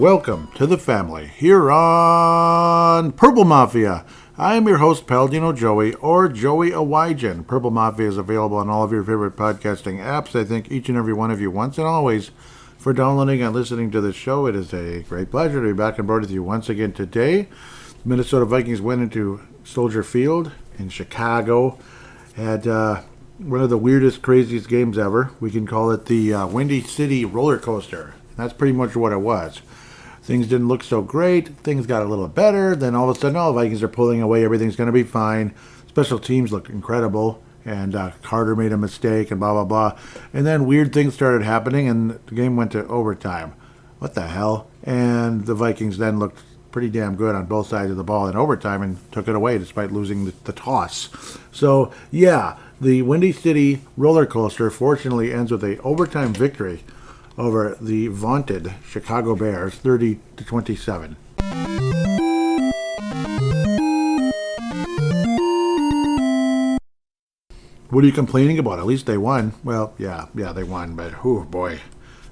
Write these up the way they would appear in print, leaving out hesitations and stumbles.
welcome to the family here on Purple Mafia. I am your host, Paladino Joey, or Joey Awajan. Purple Mafia is available on all of your favorite podcasting apps. I thank each and every one of you once and always for downloading and listening to this show. It is a great pleasure to be back on board with you once again today. The Minnesota Vikings went into Soldier Field in Chicago. Had one of the weirdest, craziest games ever. We can call it the Windy City roller coaster. That's pretty much what it was. Things didn't look so great. Things got a little better. Then all of a sudden, the Vikings are pulling away. Everything's going to be fine. Special teams looked incredible. And Carter made a mistake and blah, blah, blah. And then weird things started happening, and the game went to overtime. What the hell? And the Vikings then looked pretty damn good on both sides of the ball in overtime and took it away despite losing the toss. So, yeah, the Windy City roller coaster fortunately ends with an overtime victory over the vaunted Chicago Bears, 30-27. What are you complaining about? At least they won. Well, yeah, they won, but oh boy.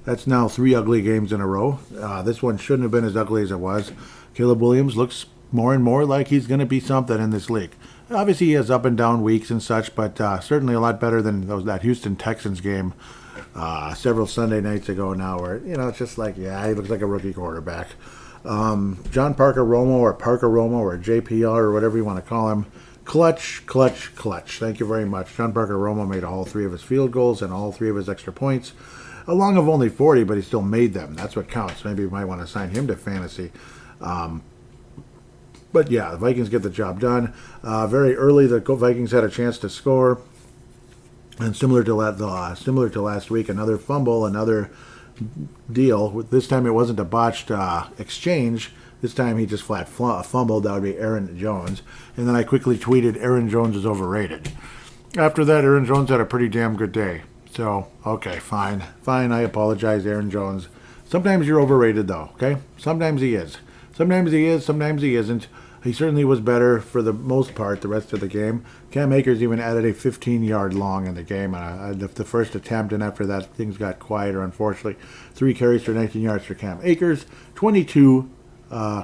That's now 3 ugly games in a row. This one shouldn't have been as ugly as it was. Caleb Williams looks more and more like he's going to be something in this league. Obviously, he has up and down weeks and such, but certainly a lot better than that Houston Texans game several Sunday nights ago now, where, it's just like, yeah, he looks like a rookie quarterback. John Parker Romo or Parker Romo or JPR or whatever you want to call him. Clutch. Thank you very much. John Parker Romo made all 3 of his field goals and all 3 of his extra points. Along of only 40, but he still made them. That's what counts. Maybe you might want to sign him to fantasy. But yeah, the Vikings get the job done. Very early, the Vikings had a chance to score. And similar to last week, another fumble, another deal. This time it wasn't a botched exchange. This time he just flat fumbled. That would be Aaron Jones. And then I quickly tweeted, Aaron Jones is overrated. After that, Aaron Jones had a pretty damn good day. So, okay, fine. I apologize, Aaron Jones. Sometimes you're overrated, though, okay? Sometimes he is. Sometimes he is, sometimes he isn't. He certainly was better for the most part the rest of the game. Cam Akers even added a 15-yard long in the game. The first attempt, and after that, things got quieter, unfortunately. 3 carries for 19 yards for Cam Akers. 22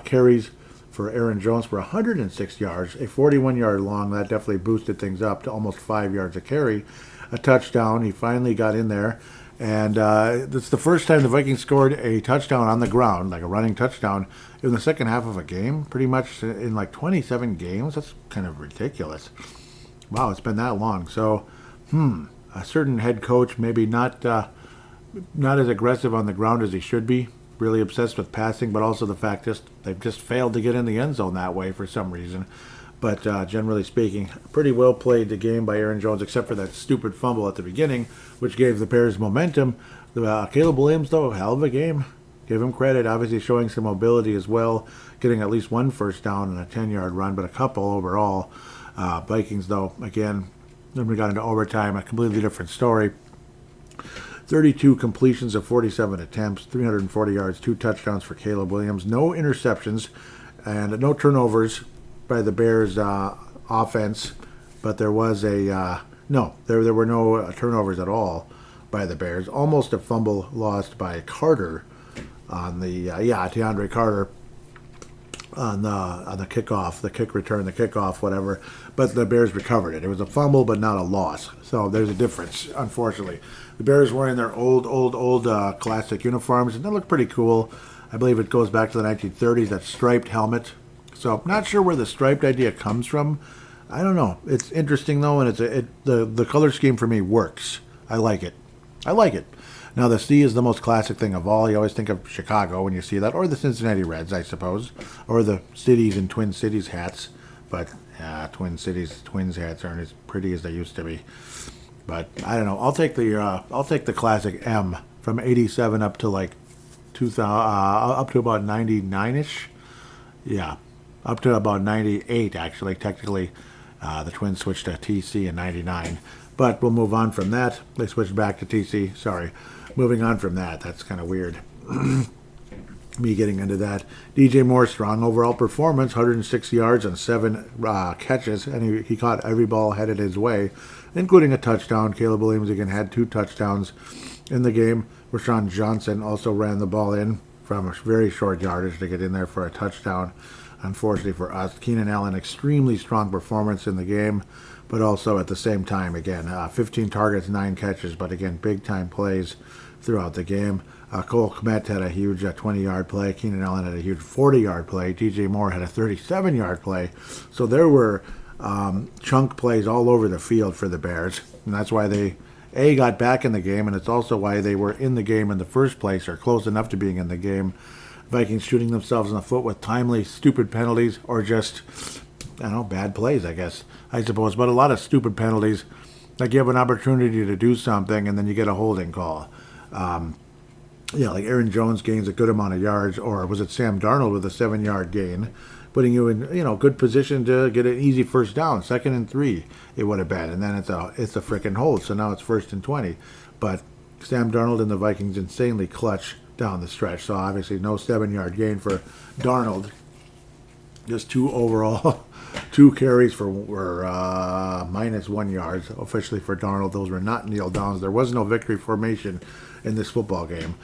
carries for Aaron Jones for 106 yards. A 41-yard long. That definitely boosted things up to almost 5 yards a carry. A touchdown. He finally got in there. And it's the first time the Vikings scored a touchdown on the ground, like a running touchdown, in the second half of a game, pretty much in like 27 games. That's kind of ridiculous. Wow, it's been that long. So, a certain head coach maybe not as aggressive on the ground as he should be, really obsessed with passing, but also the fact they've just failed to get in the end zone that way for some reason. But generally speaking, pretty well played the game by Aaron Jones, except for that stupid fumble at the beginning, which gave the Bears momentum. Caleb Williams, though, hell of a game. Give him credit. Obviously showing some mobility as well, getting at least 1 first down and a 10-yard run, but a couple overall. Vikings, though, again, then we got into overtime, a completely different story. 32 completions of 47 attempts, 340 yards, 2 touchdowns for Caleb Williams. No interceptions and no turnovers by the Bears offense, but there was there were no turnovers at all by the Bears. Almost a fumble lost by Carter on the DeAndre Carter on the kickoff, the kick return, the kickoff, whatever. But the Bears recovered it. It was a fumble, but not a loss. So there's a difference, unfortunately. The Bears wearing their old classic uniforms, and they look pretty cool. I believe it goes back to the 1930s. That striped helmet. So not sure where the striped idea comes from. I don't know. It's interesting though, and the color scheme for me works. I like it. Now the C is the most classic thing of all. You always think of Chicago when you see that, or the Cincinnati Reds, I suppose, or the cities and Twin Cities hats. But Twin Cities Twins hats aren't as pretty as they used to be. But I don't know. I'll take the classic M from '87 up to like 2000, up to about '99ish. Yeah. Up to about 98, actually. Technically, the Twins switched to TC in 99. But we'll move on from that. They switched back to TC. Sorry. Moving on from that. That's kind of weird. Me getting into that. DJ Moore, strong overall performance. 106 yards and 7 catches. And he caught every ball headed his way, including a touchdown. Caleb Williams again had 2 touchdowns in the game. Rashawn Johnson also ran the ball in from a very short yardage to get in there for a touchdown. Unfortunately for us, Keenan Allen, extremely strong performance in the game, but also at the same time, again, 15 targets, 9 catches, but again, big-time plays throughout the game. Cole Kmet had a huge 20-yard play. Keenan Allen had a huge 40-yard play. DJ Moore had a 37-yard play. So there were chunk plays all over the field for the Bears, and that's why they, got back in the game, and it's also why they were in the game in the first place, or close enough to being in the game. Vikings shooting themselves in the foot with timely, stupid penalties, or just, I don't know, bad plays, I suppose. But a lot of stupid penalties. Like you have an opportunity to do something, and then you get a holding call. Like Aaron Jones gains a good amount of yards, or was it Sam Darnold with a 7-yard gain, putting you in, good position to get an easy first down, 2nd and 3, it would have been. And then it's a freaking hold, so now it's 1st and 20. But Sam Darnold and the Vikings insanely clutch down the stretch. So obviously no 7-yard gain for Darnold. Just 2 overall, 2 carries for minus 1 yards officially for Darnold. Those were not kneel downs. There was no victory formation in this football game.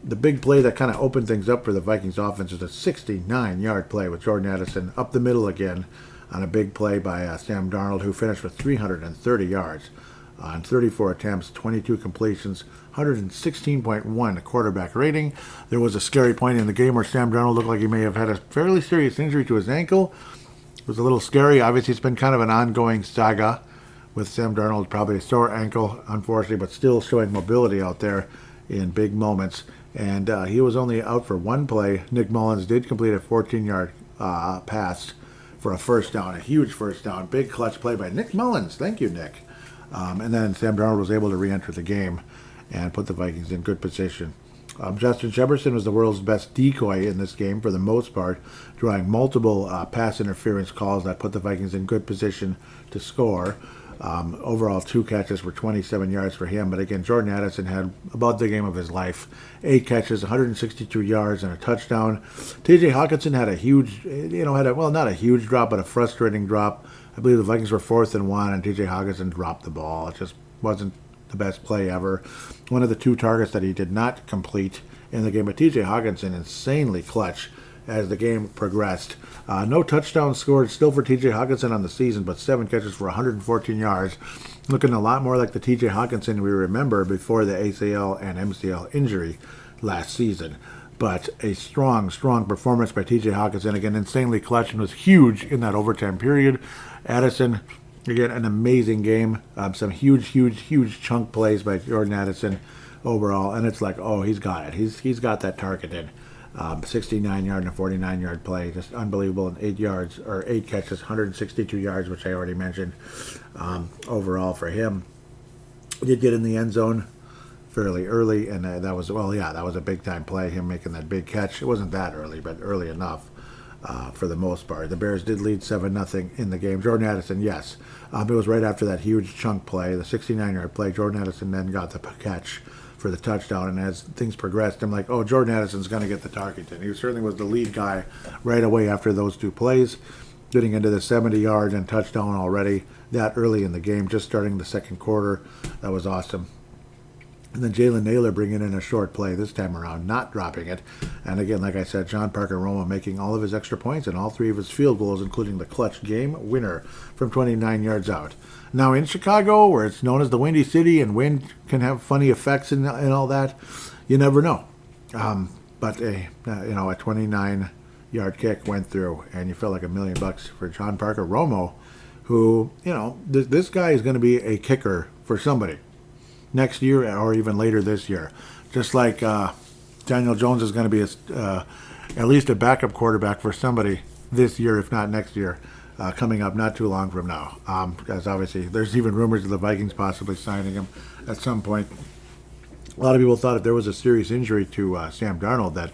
The big play that kind of opened things up for the Vikings offense was a 69-yard play with Jordan Addison up the middle again on a big play by Sam Darnold, who finished with 330 yards on 34 attempts, 22 completions, 116.1 quarterback rating. There was a scary point in the game where Sam Darnold looked like he may have had a fairly serious injury to his ankle. It was a little scary. Obviously, it's been kind of an ongoing saga with Sam Darnold, probably a sore ankle, unfortunately, but still showing mobility out there in big moments. And he was only out for 1 play. Nick Mullins did complete a 14-yard pass for a first down, a huge first down. Big clutch play by Nick Mullins. Thank you, Nick. And then Sam Darnold was able to re-enter the game and put the Vikings in good position. Justin Jefferson was the world's best decoy in this game for the most part, drawing multiple pass interference calls that put the Vikings in good position to score. Overall, 2 catches for 27 yards for him. But again, Jordan Addison had about the game of his life. 8 catches, 162 yards, and a touchdown. TJ Hawkinson had a huge, not a huge drop, but a frustrating drop. I believe the Vikings were 4th and 1, and TJ Hawkinson dropped the ball. It just wasn't the best play ever. One of the 2 targets that he did not complete in the game, but TJ Hawkinson insanely clutch as the game progressed. No touchdowns scored still for TJ Hawkinson on the season, but 7 catches for 114 yards. Looking a lot more like the TJ Hawkinson we remember before the ACL and MCL injury last season. But a strong performance by TJ Hawkinson. Again, insanely clutch and was huge in that overtime period. Addison, again, an amazing game. Some huge chunk plays by Jordan Addison overall. And it's like, oh, he's got it. He's got that targeted. 69-yard and a 49-yard play. Just unbelievable. And 8 catches, 162 yards, which I already mentioned overall for him. He did get in the end zone fairly early, and that was a big-time play, him making that big catch. It wasn't that early, but early enough for the most part. The Bears did lead 7-0 in the game. Jordan Addison, yes. It was right after that huge chunk play, the 69-yard play. Jordan Addison then got the catch for the touchdown, and as things progressed, I'm like, oh, Jordan Addison's going to get the target. And he certainly was the lead guy right away after those 2 plays, getting into the 70-yard and touchdown already that early in the game, just starting the second quarter. That was awesome. And then Jalen Naylor bringing in a short play this time around, not dropping it. And again, like I said, John Parker Roma making all of his extra points and all 3 of his field goals, including the clutch game winner from 29 yards out. Now in Chicago, where it's known as the Windy City and wind can have funny effects and all that, you never know. But a 29-yard kick went through, and you felt like $1 million for John Parker Romo, who, this guy is going to be a kicker for somebody next year or even later this year. Just like Daniel Jones is going to be at least a backup quarterback for somebody this year, if not next year, coming up not too long from now. Because obviously there's even rumors of the Vikings possibly signing him at some point. A lot of people thought if there was a serious injury to Sam Darnold that,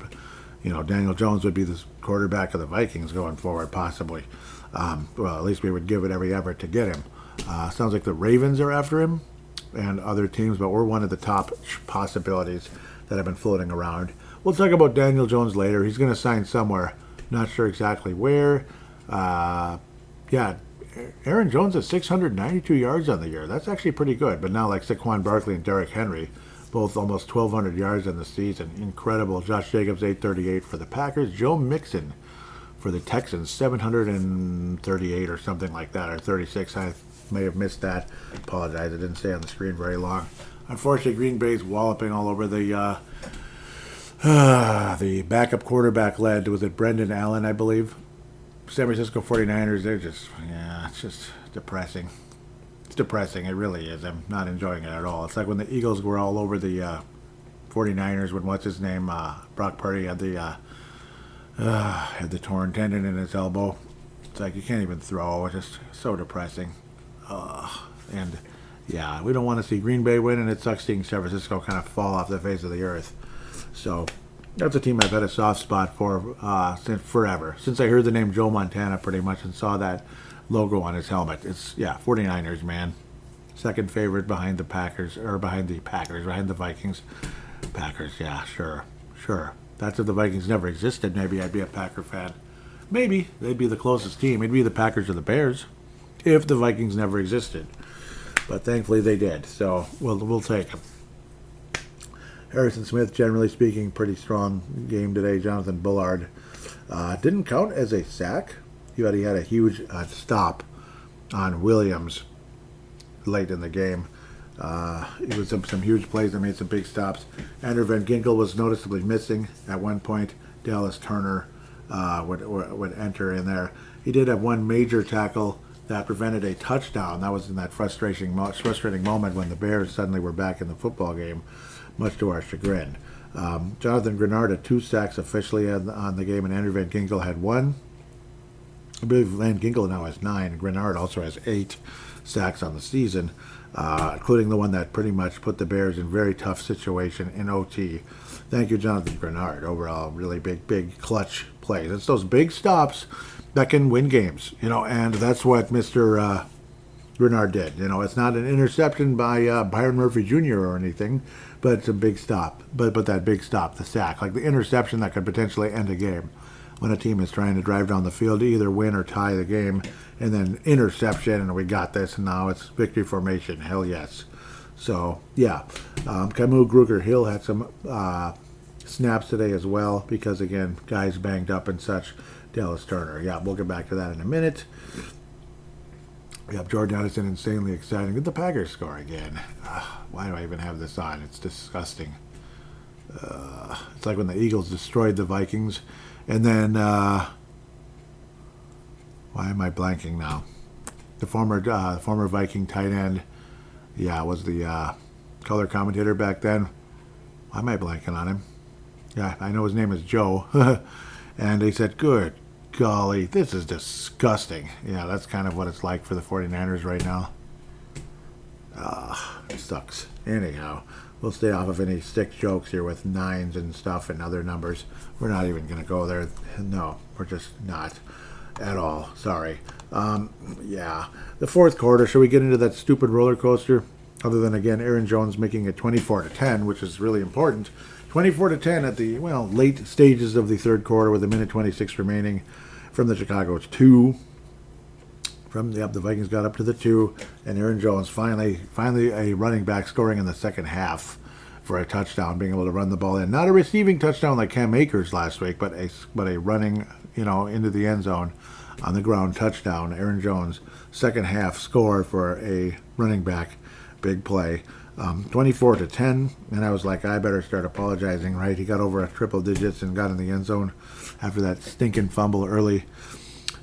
Daniel Jones would be the quarterback of the Vikings going forward, possibly. Well, at least we would give it every effort to get him. Sounds like the Ravens are after him and other teams, but we're one of the top possibilities that have been floating around. We'll talk about Daniel Jones later. He's going to sign somewhere. Not sure exactly where. Aaron Jones has 692 yards on the year. That's actually pretty good, but not like Saquon Barkley and Derrick Henry, both almost 1,200 yards in the season. Incredible. Josh Jacobs, 838 for the Packers. Joe Mixon for the Texans, 738 or something like that, or 36. I may have missed that. Apologize, it didn't stay on the screen very long. Unfortunately, Green Bay's walloping all over the backup quarterback led. Was it Brendan Allen, I believe? San Francisco 49ers, they're just, it's just depressing. It's depressing, it really is. I'm not enjoying it at all. It's like when the Eagles were all over the 49ers when, what's his name, Brock Purdy had the torn tendon in his elbow. It's like you can't even throw. It's just so depressing. And yeah, we don't want to see Green Bay win, and it sucks seeing San Francisco kind of fall off the face of the earth. So that's a team I've had a soft spot for since forever. Since I heard the name Joe Montana pretty much and saw that logo on his helmet. It's, 49ers, man. Second favorite behind the behind the Vikings. Packers, yeah, sure. That's if the Vikings never existed. Maybe I'd be a Packer fan. Maybe. They'd be the closest team. It'd be the Packers or the Bears if the Vikings never existed. But thankfully they did, so we'll take them. Harrison Smith, generally speaking, pretty strong game today. Jonathan Bullard didn't count as a sack. He had a huge stop on Williams late in the game. It was some huge plays that made some big stops. Andrew Van Ginkel was noticeably missing at one point. Dallas Turner would enter in there. He did have one major tackle that prevented a touchdown. That was in that frustrating moment when the Bears suddenly were back in the football game, much to our chagrin. Jonathan Grenard had 2 sacks officially on the game, and Andrew Van Ginkel had 1. I believe Van Ginkel now has 9. Grenard also has 8 sacks on the season, including the one that pretty much put the Bears in very tough situation in OT. Thank you, Jonathan Grenard. Overall, really big clutch plays. It's those big stops that can win games, and that's what Mr. Grenard did. It's not an interception by Byron Murphy Jr. or anything, but it's a big stop. But that big stop, the sack, like the interception that could potentially end a game when a team is trying to drive down the field to either win or tie the game, and then interception, and we got this, and now it's victory formation. Hell yes. So, yeah. Camus Gruger-Hill had some snaps today as well because, again, guys banged up and such. Dallas Turner. Yeah, we'll get back to that in a minute. Yep, Jordan Addison, insanely exciting. Did the Packers score again? Why do I even have this on? It's disgusting. It's like when the Eagles destroyed the Vikings, and then why am I blanking now? The former Viking tight end, was the color commentator back then. Why am I blanking on him? Yeah, I know his name is Joe. And he said, good golly, this is disgusting. Yeah, that's kind of what it's like for the 49ers right now. It sucks. Anyhow, we'll stay off of any stick jokes here with 9s and stuff and other numbers. We're not even going to go there. No, we're just not at all. Sorry. The fourth quarter, should we get into that stupid roller coaster? Other than, again, Aaron Jones making it 24-10, which is really important. 24-10 at the, late stages of the third quarter with 1:26 remaining from the Chicago 2. The Vikings got up to the 2, and Aaron Jones finally a running back scoring in the second half for a touchdown, being able to run the ball in. Not a receiving touchdown like Cam Akers last week, but a running, into the end zone on the ground touchdown. Aaron Jones, second half score for a running back, big play. 24-10, and I was like, I better start apologizing, right? He got over a triple digits and got in the end zone after that stinking fumble early.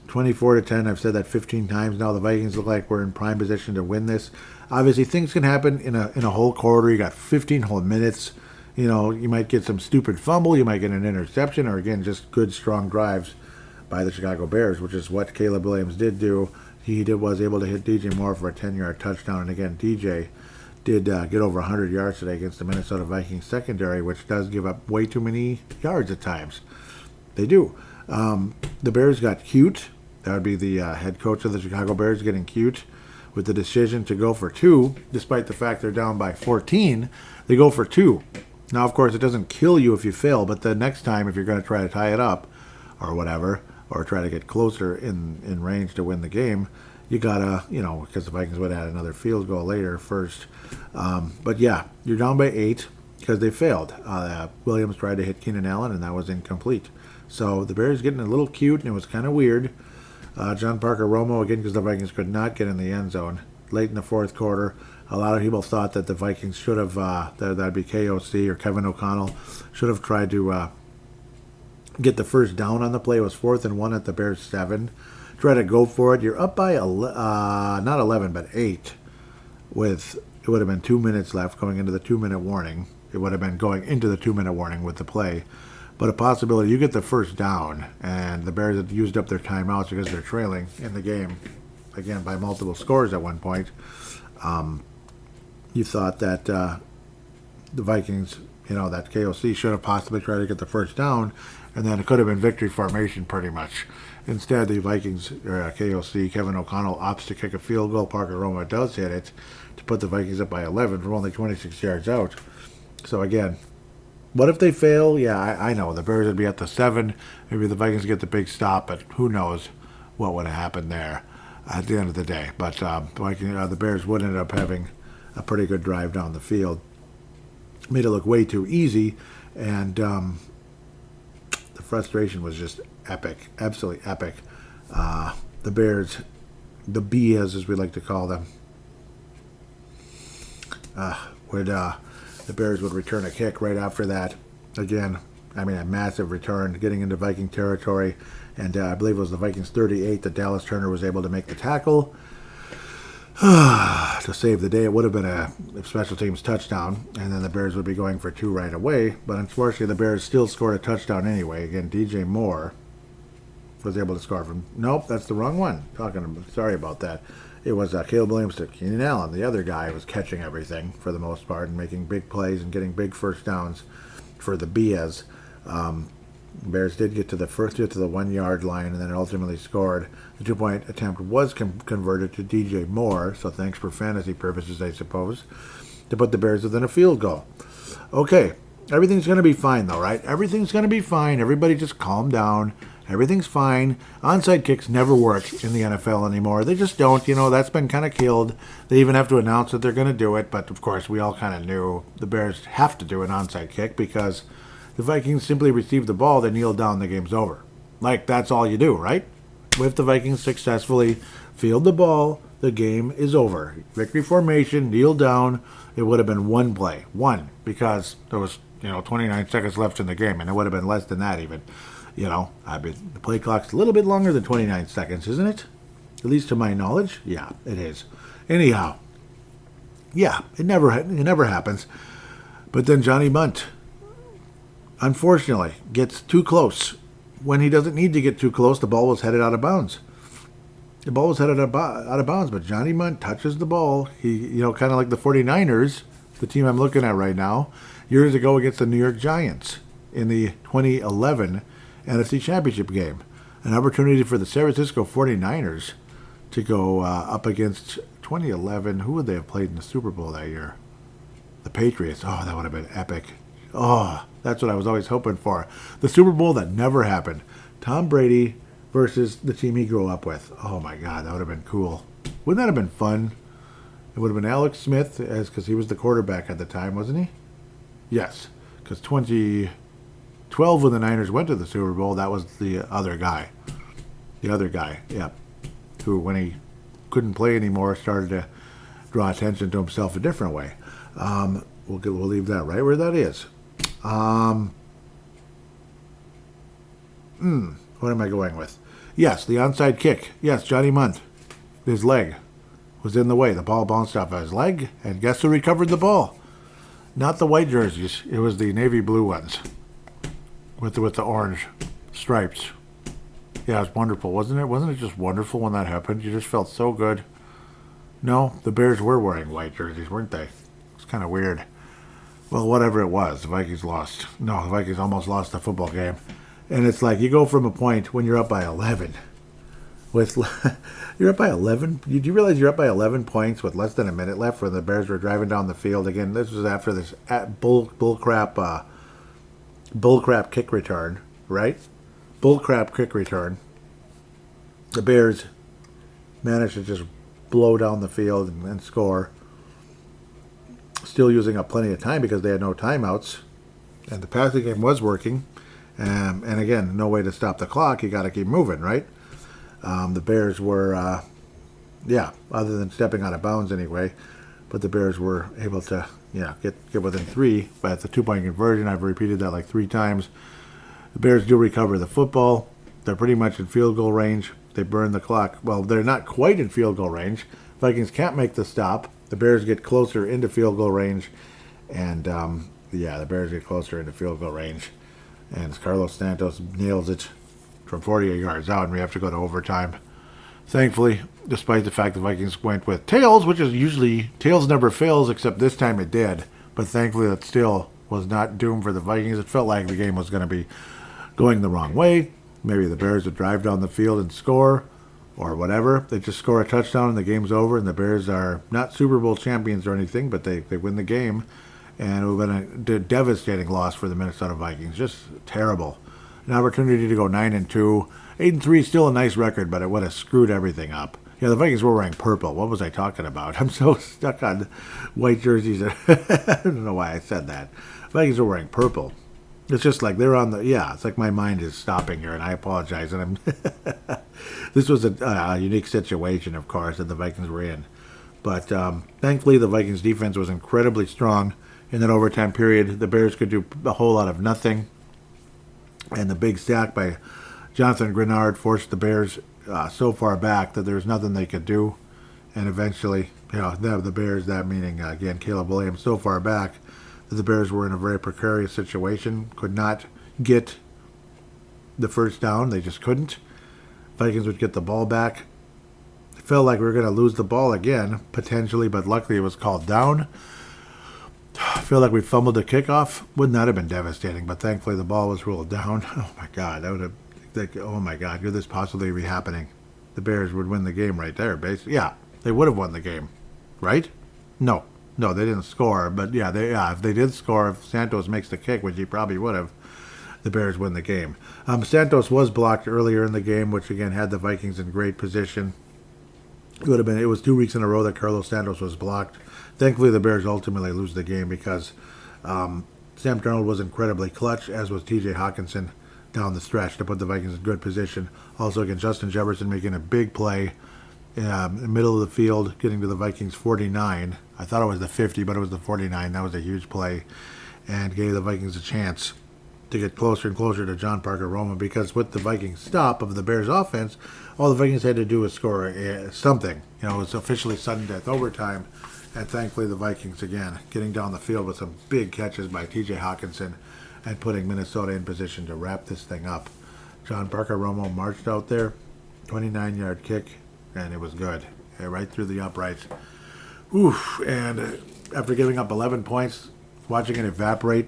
24-10, I've said that 15 times now. The Vikings look like we're in prime position to win this. Obviously, things can happen in a whole quarter. You got 15 whole minutes. You might get some stupid fumble. You might get an interception, or again, just good, strong drives by the Chicago Bears, which is what Caleb Williams did do. He was able to hit DJ Moore for a 10-yard touchdown, and again, DJ did get over 100 yards today against the Minnesota Vikings secondary, which does give up way too many yards at times. They do. The Bears got cute. That would be the head coach of the Chicago Bears getting cute with the decision to go for 2, despite the fact they're down by 14. They go for 2. Now, of course, it doesn't kill you if you fail, but the next time, if you're going to try to tie it up or whatever, or try to get closer in range to win the game, you gotta, because the Vikings would have had another field goal later first. But yeah, you're down by 8. because they failed. Williams tried to hit Keenan Allen, and that was incomplete. So the Bears getting a little cute, and it was kind of weird. John Parker Romo, again, because the Vikings could not get in the end zone. Late in the fourth quarter, a lot of people thought that the Vikings should have, that'd be KOC or Kevin O'Connell, should have tried to get the first down on the play. It was 4th and 1 at the Bears 7. Try to go for it. You're up by, not 11, but 8. With, it would have been 2 minutes left going into the 2-minute warning. It would have been going into the 2-minute warning with the play. But a possibility, you get the first down, and the Bears had used up their timeouts because they're trailing in the game, again, by multiple scores at one point. You thought that the Vikings, that KOC should have possibly tried to get the first down, and then it could have been victory formation pretty much. Instead, the Vikings, or KOC, Kevin O'Connell, opts to kick a field goal. Parker Roma does hit it to put the Vikings up by 11 from only 26 yards out. So again, what if they fail? Yeah, I know. The Bears would be at the 7. Maybe the Vikings get the big stop, but who knows what would have happened there at the end of the day. But the Bears would end up having a pretty good drive down the field. Made it look way too easy, and the frustration was just epic, absolutely epic. The Bears, the Bias as we like to call them, the Bears would return a kick right after that. Again, a massive return, getting into Viking territory. And I believe it was the Vikings 38 that Dallas Turner was able to make the tackle to save the day. It would have been a special teams touchdown, and then the Bears would be going for 2 right away. But unfortunately, the Bears still scored a touchdown anyway. Again, DJ Moore was able to score from... Nope, that's the wrong one. Sorry about that. It was Caleb Williams to Keenan Allen. The other guy was catching everything for the most part and making big plays and getting big first downs for the Bias. Bears did get to the 1-yard line and then ultimately scored. The 2-point attempt was converted to DJ Moore, so thanks for fantasy purposes, I suppose, to put the Bears within a field goal. Okay, everything's going to be fine though, right? Everything's going to be fine. Everybody just calm down. Everything's fine. Onside kicks never work in the NFL anymore. They just don't. That's been kind of killed. They even have to announce that they're going to do it. But, of course, we all kind of knew the Bears have to do an onside kick because the Vikings simply receive the ball, they kneel down, the game's over. Like, that's all you do, right? If the Vikings successfully field the ball, the game is over. Victory formation, kneel down. It would have been one play. One. Because there was, 29 seconds left in the game. And it would have been less than that even. The play clock's a little bit longer than 29 seconds, isn't it? At least to my knowledge. Yeah, it is. Anyhow, yeah, it never happens. But then Johnny Bunt, unfortunately, gets too close. When he doesn't need to get too close, the ball was headed out of bounds. The ball was headed out of bounds, but Johnny Bunt touches the ball. He, kind of like the 49ers, the team I'm looking at right now, years ago against the New York Giants in the 2011 NFC Championship game. An opportunity for the San Francisco 49ers to go up against 2011. Who would they have played in the Super Bowl that year? The Patriots. Oh, that would have been epic. Oh, that's what I was always hoping for. The Super Bowl that never happened. Tom Brady versus the team he grew up with. Oh, my God, that would have been cool. Wouldn't that have been fun? It would have been Alex Smith, because he was the quarterback at the time, wasn't he? Yes, because 2012 when the Niners went to the Super Bowl, that was the other guy. Yeah. Who, when he couldn't play anymore, started to draw attention to himself a different way. We'll leave that right where that is. What am I going with? Yes, the onside kick. Yes, Johnny Bunt. His leg was in the way. The ball bounced off of his leg, and guess who recovered the ball? Not the white jerseys. It was the navy blue ones with the orange stripes. Yeah, it was wonderful, wasn't it? Wasn't it just wonderful when that happened? You just felt so good. No, the Bears were wearing white jerseys, weren't they? It's kind of weird. Well, whatever it was, the Vikings lost. No, the Vikings almost lost the football game. And it's like you go from a point when you're up by 11. You're up by 11? Did you realize you're up by 11 points with less than a minute left when the Bears were driving down the field? Again, this was after this bullcrap kick return, right? Bullcrap kick return. The Bears managed to just blow down the field and score. still using up plenty of time because they had no timeouts, and the passing game was working. And again, no way to stop the clock. You got to keep moving, right? The Bears were, other than stepping out of bounds anyway, but the Bears were able to, get within 3. But at the 2-point conversion, I've repeated that like 3 times. The Bears do recover the football. They're pretty much in field goal range. They burn the clock. Well, they're not quite in field goal range. Vikings can't make the stop. The Bears get closer into field goal range. And, the Bears get closer into field goal range. And Carlos Santos nails it from 48 yards out, and we have to go to overtime. Thankfully, despite the fact the Vikings went with tails, which is usually, tails never fails, except this time it did. But thankfully, that still was not doomed for the Vikings. It felt like the game was going to be going the wrong way. Maybe the Bears would drive down the field and score, or whatever. They just score a touchdown and the game's over, and the Bears are not Super Bowl champions or anything, but they win the game. And it would have been a devastating loss for the Minnesota Vikings. Just terrible. An opportunity to go 9-2. 8-3 is still a nice record, but it would have screwed everything up. Yeah, the Vikings were wearing purple. What was I talking about? I'm so stuck on white jerseys. I don't know why I said that. Vikings were wearing purple. It's just like they're on the, it's like my mind is stopping here, and I apologize. And this was a unique situation, of course, that the Vikings were in. But thankfully, the Vikings defense was incredibly strong in that overtime period. The Bears could do a whole lot of nothing. And the big sack by Jonathan Grenard forced the Bears so far back that there was nothing they could do. And eventually, the Bears, that meaning, again, Caleb Williams, so far back that the Bears were in a very precarious situation, could not get the first down. They just couldn't. Vikings would get the ball back. It felt like we were going to lose the ball again, potentially, but luckily it was called down. I feel like we fumbled the kickoff. Wouldn't that have been devastating? But thankfully the ball was ruled down. Oh my God, that would have. Oh my God, could this possibly be happening? The Bears would win the game right there, basically. Yeah, they would have won the game, right? No, they didn't score. But if they did score, if Santos makes the kick, which he probably would have, the Bears win the game. Santos was blocked earlier in the game, which again had the Vikings in great position. It would have been. It was 2 weeks in a row that Carlos Santos was blocked. Thankfully, the Bears ultimately lose the game because Sam Darnold was incredibly clutch, as was T.J. Hawkinson down the stretch to put the Vikings in good position. Also, again, Justin Jefferson making a big play in the middle of the field, getting to the Vikings 49. I thought it was the 50, but it was the 49. That was a huge play and gave the Vikings a chance to get closer and closer to John Parker Roma, because with the Vikings stop of the Bears offense, all the Vikings had to do was score something. It was officially sudden death overtime. And thankfully, the Vikings, again, getting down the field with some big catches by T.J. Hawkinson and putting Minnesota in position to wrap this thing up. John Parker Romo marched out there, 29-yard kick, and it was good. Right through the uprights. Oof. And after giving up 11 points, watching it evaporate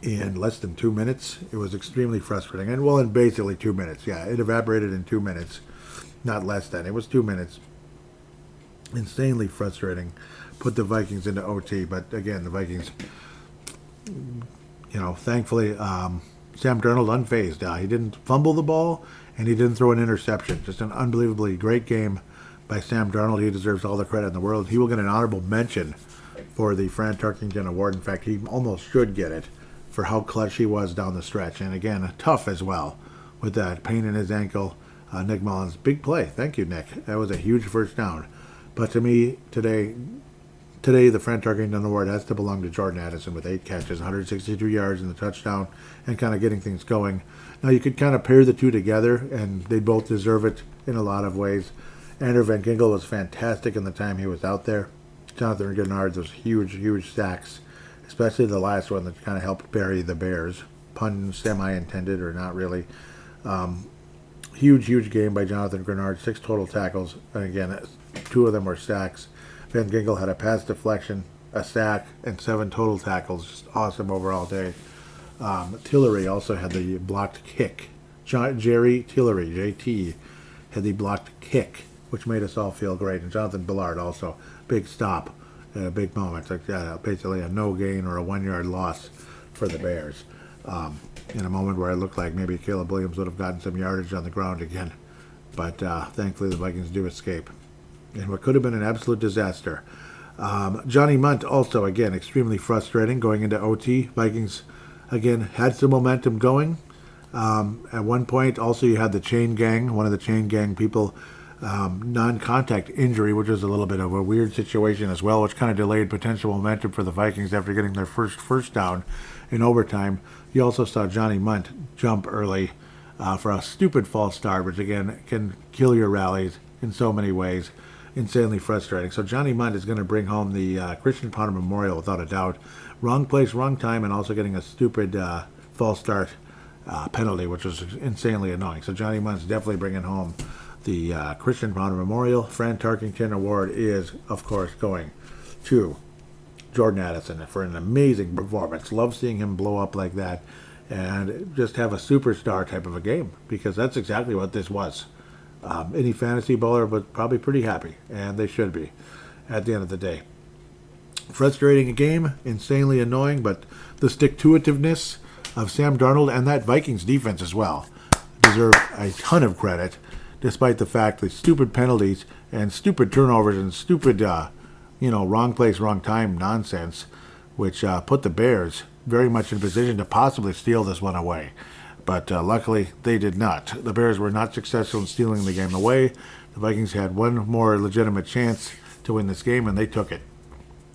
in less than 2 minutes, it was extremely frustrating. And, in basically 2 minutes. Yeah, it evaporated in 2 minutes. Not less than. It was 2 minutes. Insanely frustrating. Put the Vikings into OT, but again, the Vikings, thankfully, Sam Darnold unfazed. He didn't fumble the ball, and he didn't throw an interception. Just an unbelievably great game by Sam Darnold. He deserves all the credit in the world. He will get an honorable mention for the Fran Tarkington Award. In fact, he almost should get it for how clutch he was down the stretch. And again, tough as well with that pain in his ankle. Nick Mullins, big play. Thank you, Nick. That was a huge first down. But to me, today, the Fran Tarkington Award has to belong to Jordan Addison with 8 catches, 162 yards in the touchdown, and kind of getting things going. Now, you could kind of pair the two together, and they both deserve it in a lot of ways. Andrew Van Ginkel was fantastic in the time he was out there. Jonathan Grenard, those huge sacks, especially the last one that kind of helped bury the Bears. Pun semi-intended, or not really. Huge game by Jonathan Grenard, 6 total tackles, and again, 2 of them were sacks. Van Ginkel had a pass deflection, a sack, and 7 total tackles. Just awesome overall day. Tillery also had the blocked kick. Jerry Tillery, JT, had the blocked kick, which made us all feel great. And Jonathan Billard also, big stop at a big moment. Like basically a no gain or a 1-yard loss for the Bears. In a moment where it looked like maybe Caleb Williams would have gotten some yardage on the ground again. But thankfully the Vikings do escape. And what could have been an absolute disaster. Johnny Munt also, again, extremely frustrating going into OT. Vikings, again, had some momentum going. At one point, also, you had the chain gang, one of the chain gang people, non-contact injury, which was a little bit of a weird situation as well, which kind of delayed potential momentum for the Vikings after getting their first down in overtime. You also saw Johnny Munt jump early for a stupid false start, which, again, can kill your rallies in so many ways. Insanely frustrating. So Johnny Munt is going to bring home the Christian Ponder Memorial without a doubt. Wrong place, wrong time, and also getting a stupid false start penalty, which was insanely annoying. So Johnny Munt's definitely bringing home the Christian Ponder Memorial. Fran Tarkington Award is, of course, going to Jordan Addison for an amazing performance. Love seeing him blow up like that and just have a superstar type of a game, because that's exactly what this was. Any fantasy bowler was probably pretty happy, and they should be at the end of the day. Frustrating game, insanely annoying, but the stick-to-itiveness of Sam Darnold and that Vikings defense as well deserve a ton of credit, despite the fact that stupid penalties and stupid turnovers and stupid, wrong place, wrong time nonsense, which put the Bears very much in position to possibly steal this one away. But luckily, they did not. The Bears were not successful in stealing the game away. The Vikings had one more legitimate chance to win this game, and they took it.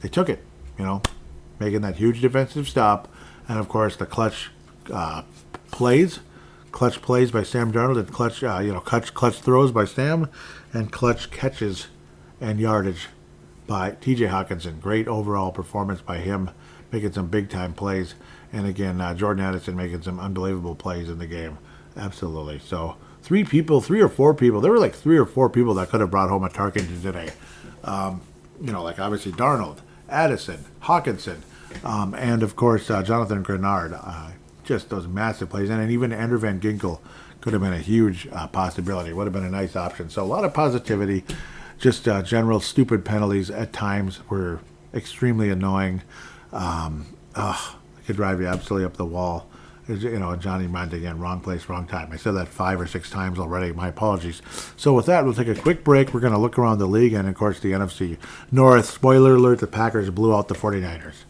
They took it, making that huge defensive stop. And, of course, the clutch plays by Sam Darnold, and clutch throws by Sam, and clutch catches and yardage by T.J. Hawkinson. Great overall performance by him, making some big-time plays. And again, Jordan Addison making some unbelievable plays in the game. Absolutely. So, three or four people. There were like 3 or 4 people that could have brought home a Tarkington today. Like obviously Darnold, Addison, Hawkinson, and of course Jonathan Grenard. Just those massive plays. And even Andrew Van Ginkel could have been a huge possibility. Would have been a nice option. So, a lot of positivity. Just general stupid penalties at times were extremely annoying. Could drive you absolutely up the wall. Johnny Munt again, wrong place, wrong time. I said that 5 or 6 times already. My apologies. So with that, we'll take a quick break. We're going to look around the league and, of course, the NFC North. Spoiler alert, the Packers blew out the 49ers.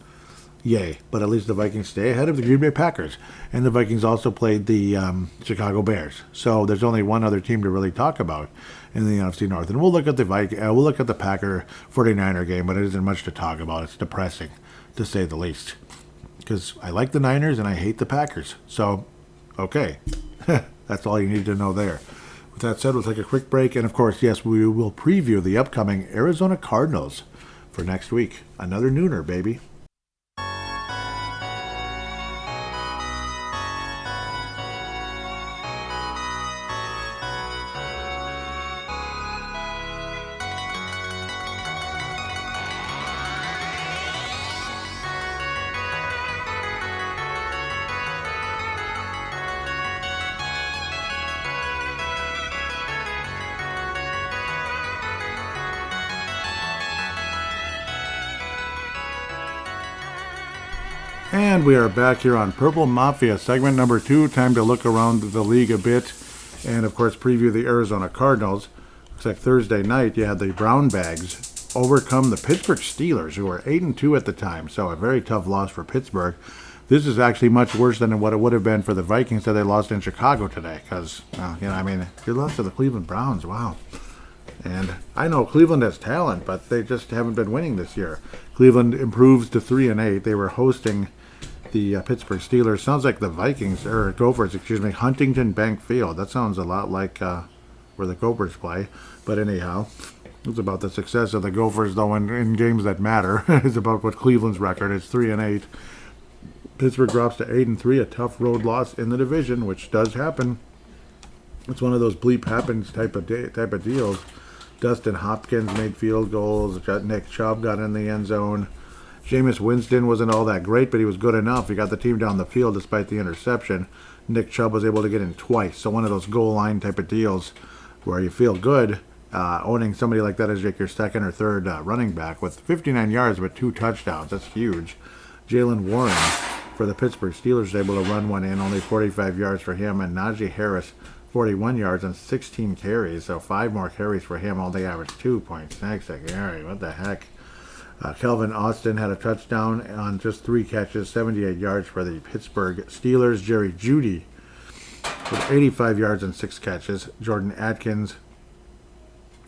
Yay. But at least the Vikings stay ahead of the Green Bay Packers. And the Vikings also played the Chicago Bears. So there's only one other team to really talk about in the NFC North. And we'll look at the Packer 49er game, but it isn't much to talk about. It's depressing, to say the least. Because I like the Niners and I hate the Packers. So, okay. That's all you need to know there. With that said, we'll take a quick break. And, of course, yes, we will preview the upcoming Arizona Cardinals for next week. Another nooner, baby. And we are back here on Purple Mafia, segment number 2. Time to look around the league a bit and, of course, preview the Arizona Cardinals. Looks like Thursday night you had the Brown Bags overcome the Pittsburgh Steelers, who were 8-2 at the time, so a very tough loss for Pittsburgh. This is actually much worse than what it would have been for the Vikings that they lost in Chicago today, because, you lost to the Cleveland Browns, wow. And I know Cleveland has talent, but they just haven't been winning this year. Cleveland improves to 3-8. They were hosting the Pittsburgh Steelers. Sounds like the Vikings, or Gophers, Huntington Bank Field. That sounds a lot like where the Gophers play. But anyhow, it's about the success of the Gophers, though, in games that matter. It's about what Cleveland's record is, 3-8. Pittsburgh drops to 8-3, a tough road loss in the division, which does happen. It's one of those bleep happens type of deals. Dustin Hopkins made field goals. Nick Chubb got in the end zone. Jameis Winston wasn't all that great, but he was good enough. He got the team down the field despite the interception. Nick Chubb was able to get in twice. So one of those goal line type of deals where you feel good owning somebody like that as like your second or third running back with 59 yards but 2 touchdowns. That's huge. Jalen Warren for the Pittsburgh Steelers was able to run one in, only 45 yards for him, and Najee Harris 41 yards and 16 carries, so 5 more carries for him, only averaged 2.6 a carry. What the heck? Calvin Austin had a touchdown on just 3 catches, 78 yards for the Pittsburgh Steelers. Jerry Jeudy with 85 yards and 6 catches. Jordan Atkins,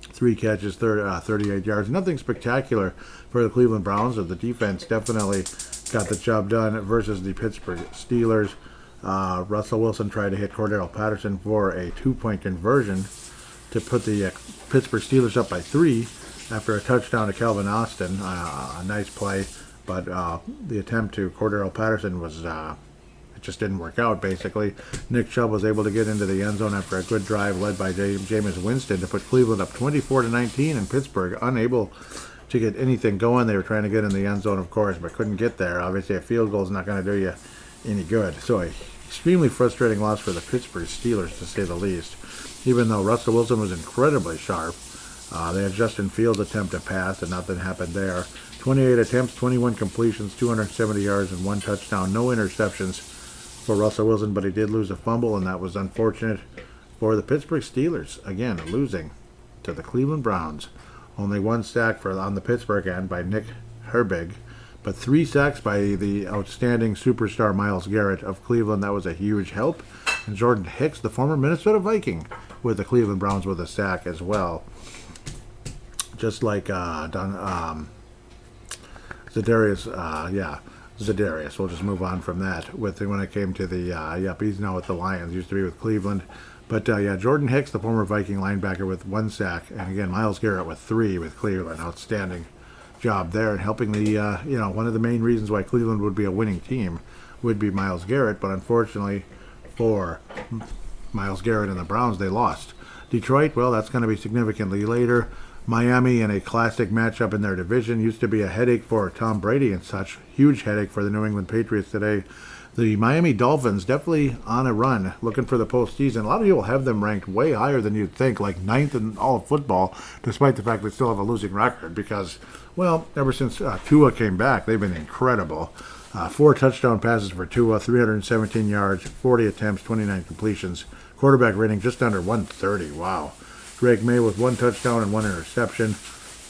3 catches, 38 yards. Nothing spectacular for the Cleveland Browns. The defense definitely got the job done versus the Pittsburgh Steelers. Russell Wilson tried to hit Cordero Patterson for a 2-point conversion to put the Pittsburgh Steelers up by 3 after a touchdown to Calvin Austin. A nice play, but the attempt to Cordero Patterson was it just didn't work out, basically. Nick Chubb was able to get into the end zone after a good drive led by Jameis Winston to put Cleveland up 24-19, and Pittsburgh unable to get anything going. They were trying to get in the end zone, of course, but couldn't get there. Obviously, a field goal is not going to do you any good. So, a extremely frustrating loss for the Pittsburgh Steelers, to say the least. Even though Russell Wilson was incredibly sharp, they had Justin Fields attempt to pass, and nothing happened there. 28 attempts, 21 completions, 270 yards, and 1 touchdown. No interceptions for Russell Wilson, but he did lose a fumble, and that was unfortunate for the Pittsburgh Steelers. Again, losing to the Cleveland Browns. Only 1 sack on the Pittsburgh end by Nick Herbig, but 3 sacks by the outstanding superstar Myles Garrett of Cleveland. That was a huge help. And Jordan Hicks, the former Minnesota Viking, with the Cleveland Browns with a sack as well. Just like Zadarius, Zadarius. We'll just move on from that. When it came to the, he's now with the Lions. Used to be with Cleveland. But, Jordan Hicks, the former Viking linebacker, with 1 sack. And, again, Myles Garrett with 3 with Cleveland. Outstanding job there. And helping the, one of the main reasons why Cleveland would be a winning team would be Myles Garrett. But, unfortunately, for Myles Garrett and the Browns, they lost. Detroit, well, that's going to be significantly later. Miami in a classic matchup in their division. Used to be a headache for Tom Brady and such. Huge headache for the New England Patriots today. The Miami Dolphins definitely on a run, looking for the postseason. A lot of people have them ranked way higher than you'd think, like 9th in all of football, despite the fact they still have a losing record because, well, ever since Tua came back, they've been incredible. 4 touchdown passes for Tua, 317 yards, 40 attempts, 29 completions. Quarterback rating just under 130. Wow. Drake May with 1 touchdown and 1 interception.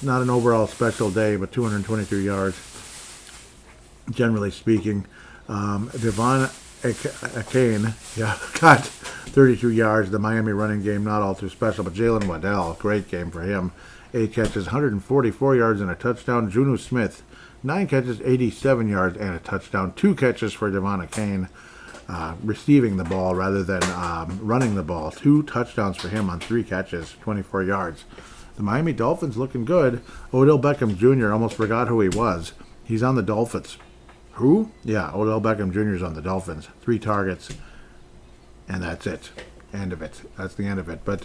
Not an overall special day, but 222 yards, generally speaking. Devon Achane, got 32 yards. The Miami running game, not all too special, but Jalen Waddell, great game for him. 8 catches, 144 yards and a touchdown. Juju Smith, 9 catches, 87 yards and a touchdown. 2 catches for Devon Achane. Receiving the ball rather than running the ball. 2 touchdowns for him on 3 catches, 24 yards. The Miami Dolphins looking good. Odell Beckham Jr. almost forgot who he was. He's on the Dolphins. Who? Yeah, Odell Beckham Jr. is on the Dolphins. 3 targets, and that's it. End of it. That's the end of it. But,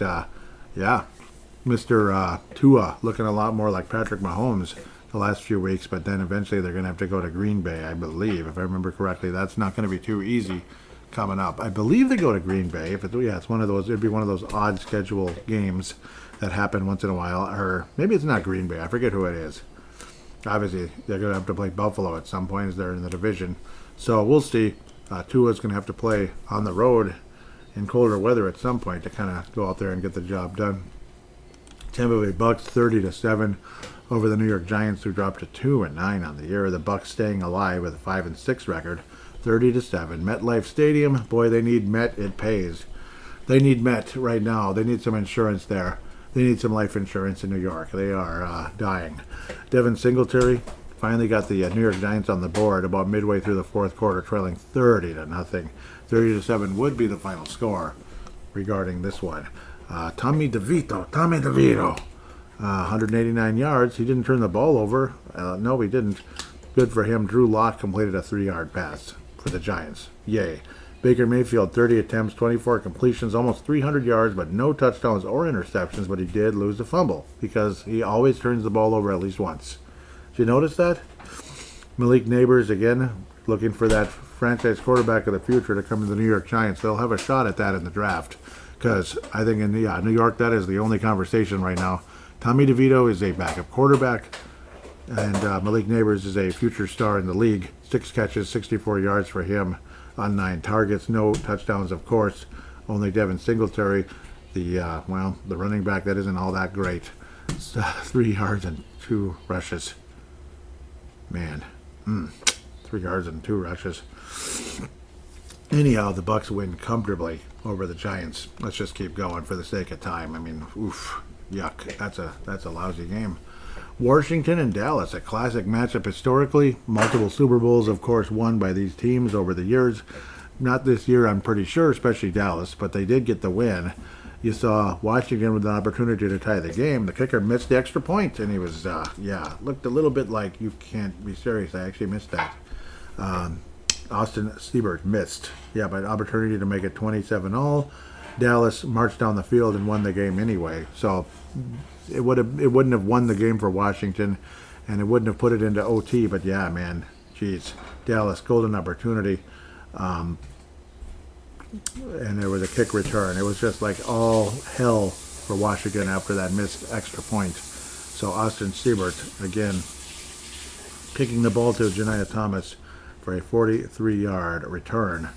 Mr. Tua looking a lot more like Patrick Mahomes the last few weeks, but then eventually they're going to have to go to Green Bay, I believe, if I remember correctly. That's not going to be too easy coming up. I believe they go to Green Bay. It's one of those. It'd be one of those odd schedule games that happen once in a while, or maybe it's not Green Bay. I forget who it is. Obviously, they're going to have to play Buffalo at some point as they're in the division. So we'll see. Tua's going to have to play on the road in colder weather at some point to kind of go out there and get the job done. Tampa Bay Bucks 30-7 over the New York Giants, who dropped to 2-9 on the year. The Bucks staying alive with a 5-6 record, 30-7. MetLife Stadium, boy, they need Met. It pays. They need Met right now. They need some insurance there. They need some life insurance in New York. They are dying. Devin Singletary finally got the New York Giants on the board about midway through the 4th quarter, trailing 30-0. 30-7 would be the final score regarding this one. Tommy DeVito, 189 yards. He didn't turn the ball over. No, he didn't. Good for him. Drew Lock completed a 3-yard pass for the Giants. Yay. Baker Mayfield, 30 attempts, 24 completions, almost 300 yards, but no touchdowns or interceptions, but he did lose the fumble because he always turns the ball over at least once. Did you notice that? Malik Neighbors, again, looking for that franchise quarterback of the future to come to the New York Giants. They'll have a shot at that in the draft because I think in New York, that is the only conversation right now. Tommy DeVito is a backup quarterback, and Malik Neighbors is a future star in the league. 6 catches, 64 yards for him on 9 targets. No touchdowns, of course. Only Devin Singletary, the running back that isn't all that great. 3 yards and 2 rushes. Man, 3 yards and 2 rushes. Anyhow, the Bucks win comfortably over the Giants. Let's just keep going for the sake of time. I mean, oof, yuck. That's a lousy game. Washington and Dallas, a classic matchup historically. Multiple Super Bowls, of course, won by these teams over the years. Not this year, I'm pretty sure, especially Dallas, but they did get the win. You saw Washington with an opportunity to tie the game. The kicker missed the extra point, and he was, looked a little bit like, you can't be serious. I actually missed that. Austin Siebert missed. Yeah, but opportunity to make it 27-all. Dallas marched down the field and won the game anyway. So it wouldn't have won the game for Washington, and it wouldn't have put it into OT. But yeah, man, geez, Dallas golden opportunity. And there was a kick return. It was just like all hell for Washington after that missed extra point. So Austin Siebert, again, kicking the ball to Janiah Thomas for a 43-yard return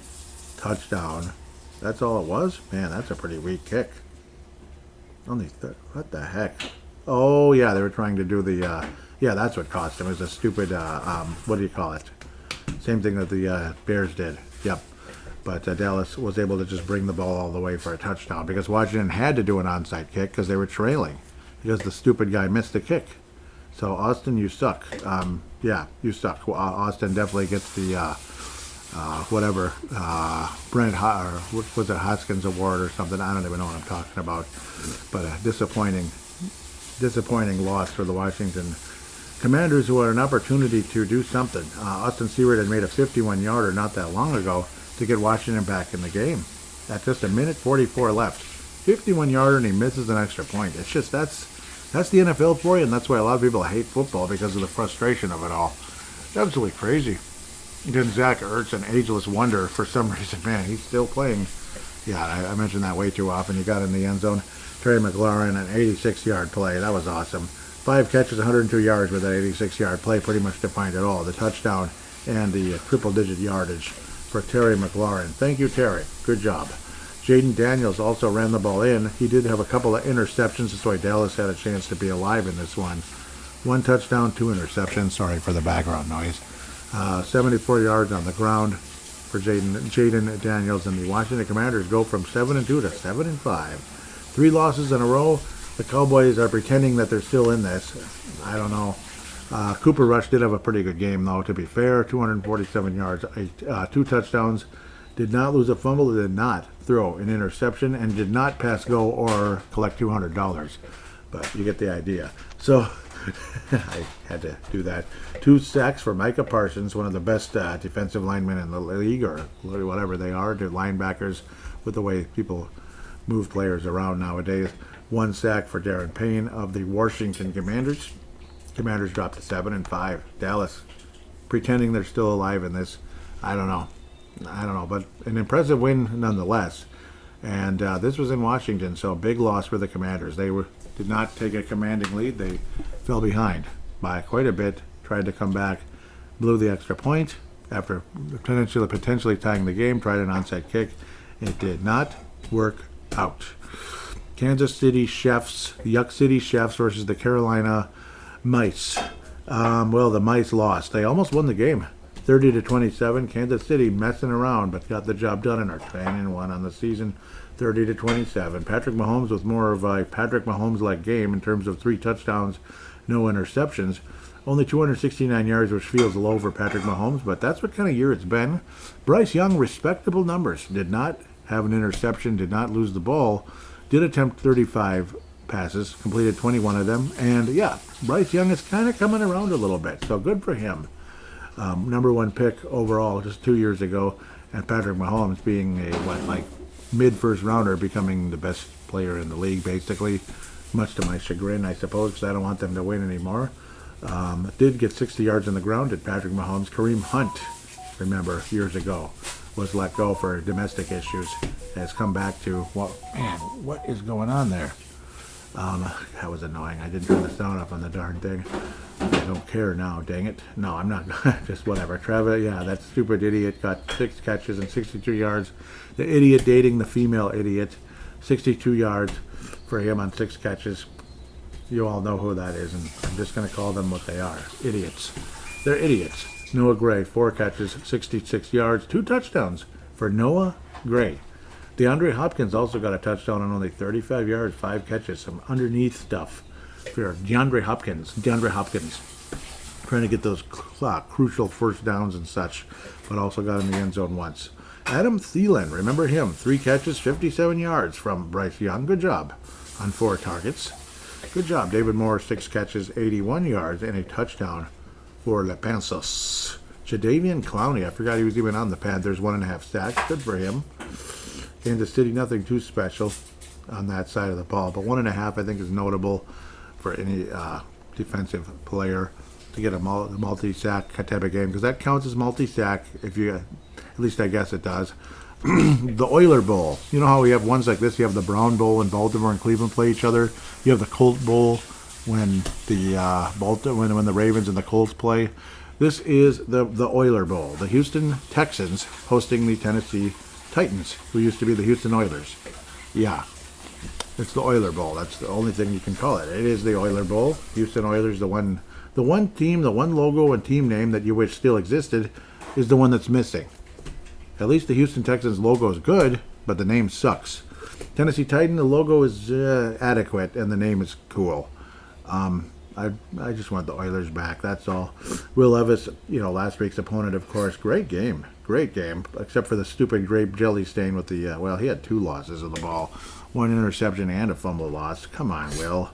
touchdown. That's all it was? Man, that's a pretty weak kick. What the heck? Oh, yeah, they were trying to do the, that's what cost him. It was a stupid, what do you call it? Same thing that the Bears did. Yep. But Dallas was able to just bring the ball all the way for a touchdown because Washington had to do an onside kick because they were trailing because the stupid guy missed the kick. So, Austin, you suck. You suck. Austin definitely gets the, Hoskins Award or something. I don't even know what I'm talking about. But a disappointing loss for the Washington Commanders, who had an opportunity to do something. Austin Siebert had made a 51-yarder not that long ago to get Washington back in the game. At just a minute 44 left. 51-yarder, and he misses an extra point. It's just, that's the NFL for you, and that's why a lot of people hate football, because of the frustration of it all. It's absolutely crazy. Then Zach Ertz, an ageless wonder for some reason. Man, he's still playing. Yeah, I mentioned that way too often. He got in the end zone. Terry McLaurin, an 86-yard play. That was awesome. 5 catches, 102 yards with that 86-yard play pretty much defined it all. The touchdown and the triple-digit yardage for Terry McLaurin. Thank you, Terry. Good job. Jaden Daniels also ran the ball in. He did have a couple of interceptions. That's why Dallas had a chance to be alive in this one. 1 touchdown, 2 interceptions. Sorry for the background noise. 74 yards on the ground for Jaden Daniels, and the Washington Commanders go from 7-2 to 7-5. 3 losses in a row. The Cowboys are pretending that they're still in this. I don't know. Cooper Rush did have a pretty good game, though, to be fair. 247 yards, 2 touchdowns. Did not lose a fumble, did not throw an interception, and did not pass go or collect $200. But you get the idea. So I had to do that. 2 sacks for Micah Parsons, one of the best defensive linemen in the league, or whatever they are, to linebackers, with the way people move players around nowadays. 1 sack for Darren Payne of the Washington Commanders. Commanders dropped to 7-5. Dallas pretending they're still alive in this. I don't know, but an impressive win nonetheless. And this was in Washington, so a big loss for the Commanders. They did not take a commanding lead. They fell behind by quite a bit, tried to come back, blew the extra point after potentially tying the game, tried an onside kick. It did not work out. Kansas City Chiefs, Yuck City Chiefs versus the Carolina Mice. The Mice lost. They almost won the game, 30-27. Kansas City messing around, but got the job done and are 10-1 on the season, 30-27. Patrick Mahomes with more of a Patrick Mahomes-like game in terms of 3 touchdowns, no interceptions. Only 269 yards, which feels low for Patrick Mahomes, but that's what kind of year it's been. Bryce Young, respectable numbers. Did not have an interception, did not lose the ball, did attempt 35 passes, completed 21 of them, and Bryce Young is kind of coming around a little bit, so good for him. Number 1 pick overall just 2 years ago, and Patrick Mahomes being a mid-first rounder, becoming the best player in the league, basically, much to my chagrin, I suppose, because I don't want them to win anymore. Did get 60 yards on the ground, did Patrick Mahomes. Kareem Hunt, remember, years ago, was let go for domestic issues, has come back to, what is going on there? That was annoying. I didn't turn the sound up on the darn thing. I don't care now, dang it. No, I'm not. Just whatever. Travis, that stupid idiot got 6 catches and 62 yards. The idiot dating the female idiot. 62 yards for him on 6 catches. You all know who that is, and I'm just going to call them what they are. Idiots. They're idiots. Noah Gray, 4 catches, 66 yards, 2 touchdowns for Noah Gray. DeAndre Hopkins also got a touchdown on only 35 yards, 5 catches, some underneath stuff for DeAndre Hopkins. Trying to get those crucial first downs and such, but also got in the end zone once. Adam Thielen, remember him, 3 catches, 57 yards from Bryce Young. Good job on 4 targets. Good job. David Moore, 6 catches, 81 yards, and a touchdown for Le Panthers. Jadeveon Clowney, I forgot he was even on the Panthers, 1.5 sacks. Good for him. Kansas City, nothing too special on that side of the ball, but 1.5 I think is notable for any defensive player to get a multi-sack type of game, because that counts as multi-sack if you, at least I guess it does. The Oiler Bowl. You know how we have ones like this? You have the Brown Bowl when Baltimore and Cleveland play each other. You have the Colt Bowl when the when the Ravens and the Colts play. This is the Oiler Bowl. The Houston Texans hosting the Tennessee Titans, who used to be the Houston Oilers. Yeah, it's the Oiler Bowl. That's the only thing you can call it. It is the Oiler Bowl. Houston Oilers, the one team, the one logo and team name that you wish still existed, is the one that's missing. At least the Houston Texans logo is good, but the name sucks. Tennessee Titan, the logo is adequate, and the name is cool. I just want the Oilers back, that's all. Will Levis, last week's opponent, of course. Great game, except for the stupid grape jelly stain with the, he had 2 losses of the ball. 1 interception and a fumble loss. Come on, Will.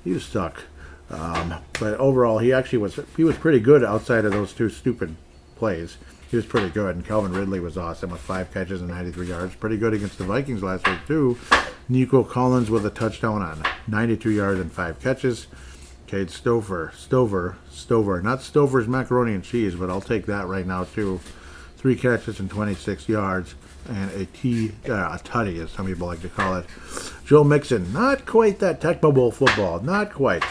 You suck. But overall, he was pretty good outside of those 2 stupid plays. He was pretty good, and Calvin Ridley was awesome with 5 catches and 93 yards. Pretty good against the Vikings last week, too. Nico Collins with a touchdown on 92 yards and 5 catches. Cade Stover, not Stover's macaroni and cheese, but I'll take that right now, too. 3 catches and 26 yards, and a tutty, as some people like to call it. Joe Mixon, not quite that Tecmo Bowl football, not quite.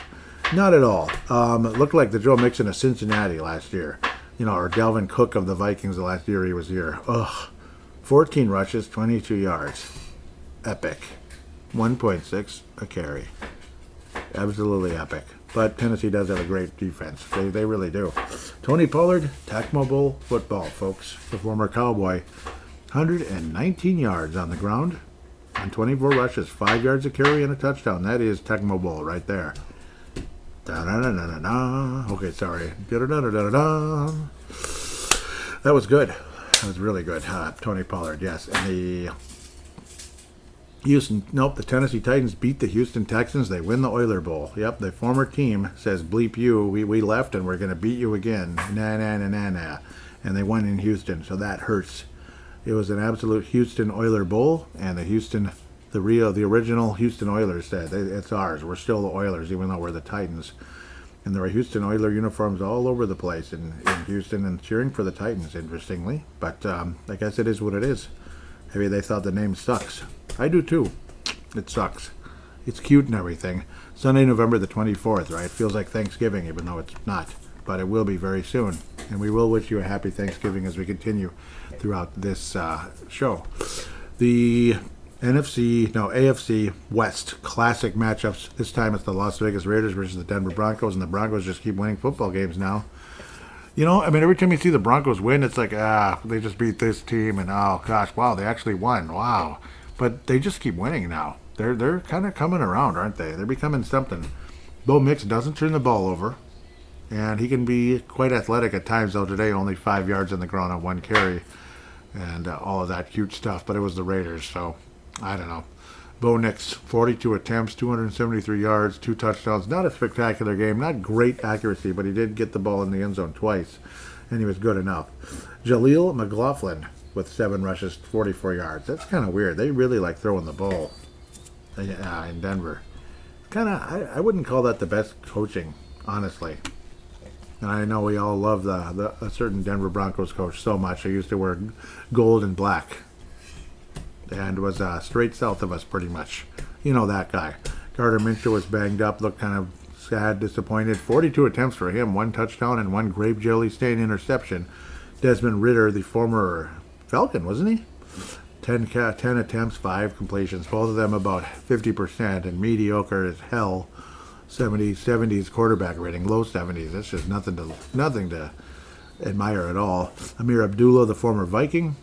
Not at all. It looked like the Joe Mixon of Cincinnati last year. Or Dalvin Cook of the Vikings the last year he was here. 14 rushes, 22 yards. Epic. 1.6 a carry. Absolutely epic. But Tennessee does have a great defense. They really do. Tony Pollard, Tecmo Bowl football, folks. The former Cowboy. 119 yards on the ground on 24 rushes. 5 yards a carry and a touchdown. That is Tecmo Bowl right there. Okay, sorry. That was good. That was really good. Tony Pollard, yes. And the Tennessee Titans beat the Houston Texans. They win the Oiler Bowl. Yep, the former team says, bleep you, we left and we're going to beat you again. Nah. And they won in Houston, so that hurts. It was an absolute Houston Oiler Bowl, and the original Houston Oilers said, it's ours. We're still the Oilers, even though we're the Titans. And there were Houston Oiler uniforms all over the place in Houston and cheering for the Titans, interestingly. But I guess it is what it is. Maybe they thought the name sucks. I do too. It sucks. It's cute and everything. Sunday, November the 24th, right? Feels like Thanksgiving, even though it's not. But it will be very soon. And we will wish you a happy Thanksgiving as we continue throughout this show. The AFC West classic matchups. This time it's the Las Vegas Raiders versus the Denver Broncos, and the Broncos just keep winning football games now. Every time you see the Broncos win, it's like, they just beat this team, and oh gosh, wow, they actually won, wow. But they just keep winning now. They're kind of coming around, aren't they? They're becoming something. Bo Mix doesn't turn the ball over, and he can be quite athletic at times, though today only 5 yards on the ground on 1 carry, and all of that cute stuff, but it was the Raiders, so I don't know. Bo Nix, 42 attempts, 273 yards, 2 touchdowns. Not a spectacular game, not great accuracy, but he did get the ball in the end zone twice, and he was good enough. Jaleel McLaughlin with 7 rushes, 44 yards. That's kind of weird. They really like throwing the ball in Denver. I wouldn't call that the best coaching, honestly. And I know we all love a certain Denver Broncos coach so much. He used to wear gold and black, and was straight south of us pretty much. You know that guy. Gardner Minshew was banged up, looked kind of sad, disappointed. 42 attempts for him, 1 touchdown and 1 grape jelly stain interception. Desmond Ridder, the former Falcon, wasn't he? 10 attempts, 5 completions, both of them about 50%, and mediocre as hell. 70s quarterback rating, low 70s. That's just nothing to admire at all. Amir Abdullah, the former Viking,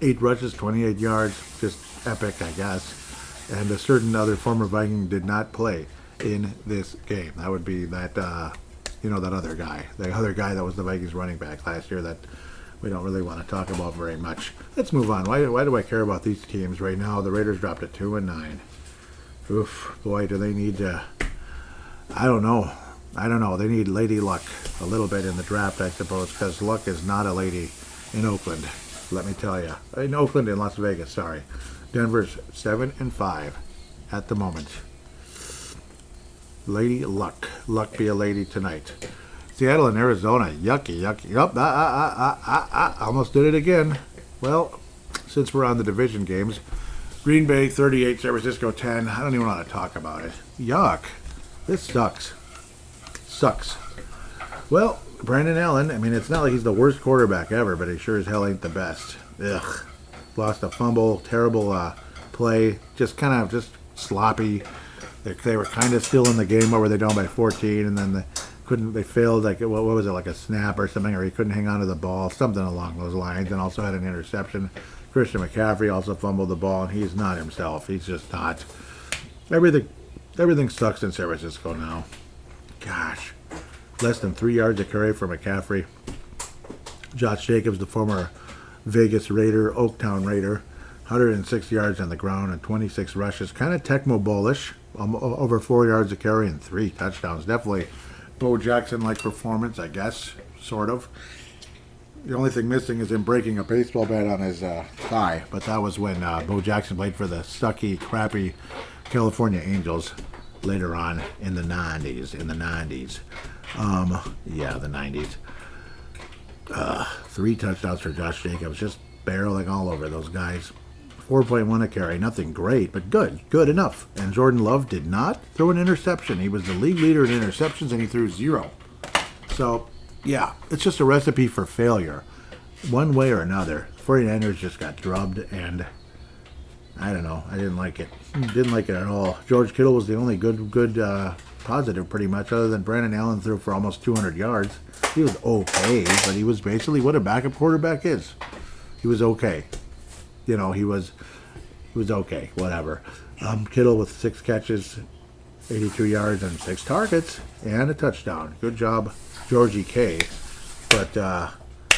8 rushes, 28 yards, just epic, I guess. And a certain other former Viking did not play in this game. That would be that, that other guy. The other guy that was the Vikings running back last year that we don't really want to talk about very much. Let's move on. Why do I care about these teams right now? The Raiders dropped to 2-9. Oof, boy, do they need to... I don't know. They need Lady Luck a little bit in the draft, I suppose, because Luck is not a lady in Oakland. Let me tell you. In Oakland and Las Vegas, sorry. Denver's 7-5 at the moment. Lady Luck. Luck be a lady tonight. Seattle and Arizona. Yucky. Yup. Almost did it again. Well, since we're on the division games, Green Bay 38, San Francisco 10. I don't even want to talk about it. Yuck. This sucks. Well, Brandon Allen, it's not like he's the worst quarterback ever, but he sure as hell ain't the best. Ugh. Lost a fumble, terrible play, just sloppy. They were kind of still in the game. What were they down by 14? And then they failed, like a snap or something, or he couldn't hang on to the ball, something along those lines, and also had an interception. Christian McCaffrey also fumbled the ball, and he's not himself. He's just not. Everything sucks in San Francisco now. Gosh. Less than 3 yards a carry for McCaffrey. Josh Jacobs, the former Vegas Raider, Oaktown Raider, 106 yards on the ground and 26 rushes. Kind of Tecmo Bowl-ish. Over 4 yards a carry and 3 touchdowns. Definitely Bo Jackson-like performance, I guess. Sort of. The only thing missing is him breaking a baseball bat on his thigh. But that was when Bo Jackson played for the sucky, crappy California Angels later on in the 90s. The 90s. 3 touchdowns for Josh Jacobs, just barreling all over those guys. 4.1 a carry, nothing great, but good enough. And Jordan Love did not throw an interception. He was the league leader in interceptions, and he threw 0. So, yeah, it's just a recipe for failure, one way or another. 49ers just got drubbed, and I don't know. I didn't like it. Didn't like it at all. George Kittle was the only good positive, pretty much, other than Brandon Allen threw for almost 200 yards. He was okay, but he was basically what a backup quarterback is. He was okay. He was okay, whatever. Kittle with 6 catches, 82 yards, and 6 targets, and a touchdown. Good job, Georgie K. But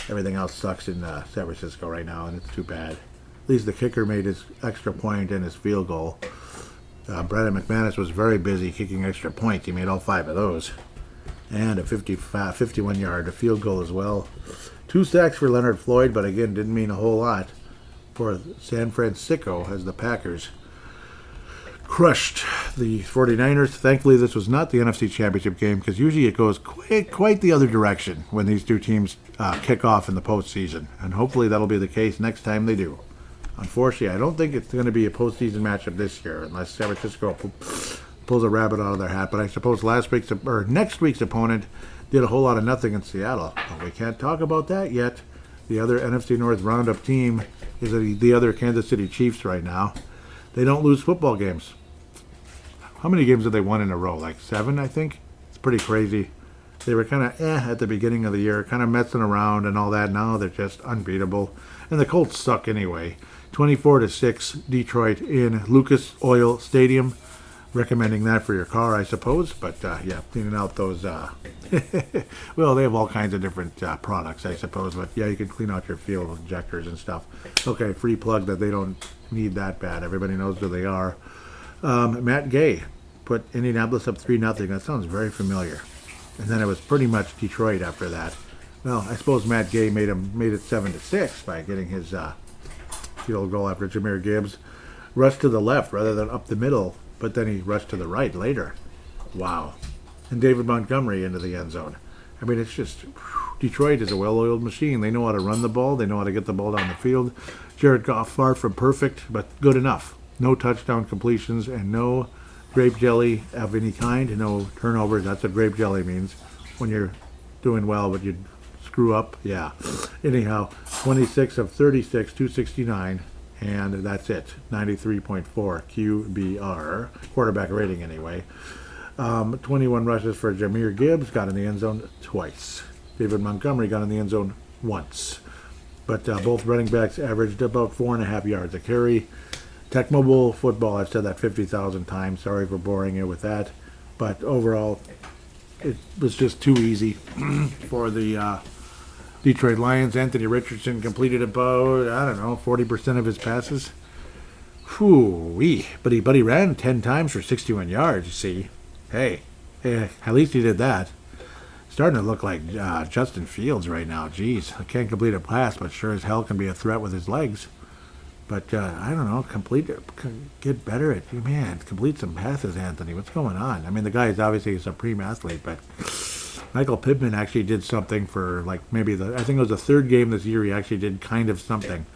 everything else sucks in San Francisco right now, and it's too bad. At least the kicker made his extra point and his field goal. Brandon McManus was very busy kicking extra points. He made all 5 of those. And a 51-yard field goal as well. 2 sacks for Leonard Floyd, but again, didn't mean a whole lot for San Francisco as the Packers crushed the 49ers. Thankfully, this was not the NFC Championship game, because usually it goes quite the other direction when these two teams kick off in the postseason. And hopefully that'll be the case next time they do. Unfortunately, I don't think it's going to be a postseason matchup this year unless San Francisco pulls a rabbit out of their hat. But I suppose next week's opponent did a whole lot of nothing in Seattle. But we can't talk about that yet. The other NFC North roundup team is the other Kansas City Chiefs right now. They don't lose football games. How many games have they won in a row? Like 7, I think? It's pretty crazy. They were kind of at the beginning of the year, kind of messing around and all that. Now they're just unbeatable. And the Colts suck anyway. 24-6 Detroit in Lucas Oil Stadium. Recommending that for your car, I suppose. But cleaning out those well, they have all kinds of different products, I suppose. But yeah, you can clean out your fuel injectors and stuff. Okay, free plug that they don't need that bad. Everybody knows who they are. Matt Gay put Indianapolis up 3-0. That sounds very familiar. And then it was pretty much Detroit after that. Well, I suppose Matt Gay made it 7-6 by getting his field goal after Jahmyr Gibbs rushed to the left rather than up the middle, but then he rushed to the right later. Wow. And David Montgomery into the end zone. It's just, Detroit is a well-oiled machine. They know how to run the ball. They know how to get the ball down the field. Jared Goff, far from perfect, but good enough. No touchdown completions and no grape jelly of any kind. No turnovers. That's what grape jelly means. When you're doing well, but you screw up. Yeah. Anyhow, 26 of 36, 269. And that's it. 93.4 QBR. Quarterback rating, anyway. 21 rushes for Jahmyr Gibbs. Got in the end zone twice. David Montgomery got in the end zone once. But both running backs averaged about 4.5 yards a carry. Tech Mobile football, I've said that 50,000 times. Sorry for boring you with that. But overall, it was just too easy for the Detroit Lions. Anthony Richardson completed about, 40% of his passes. Whew-wee. But he ran 10 times for 61 yards, you see. Hey, at least he did that. Starting to look like Justin Fields right now. Jeez, I can't complete a pass, but sure as hell can be a threat with his legs. But I don't know, get better at, complete some passes, Anthony. What's going on? I mean, the guy is obviously a supreme athlete, but Michael Pittman actually did something for maybe I think it was the third game this year he actually did kind of something,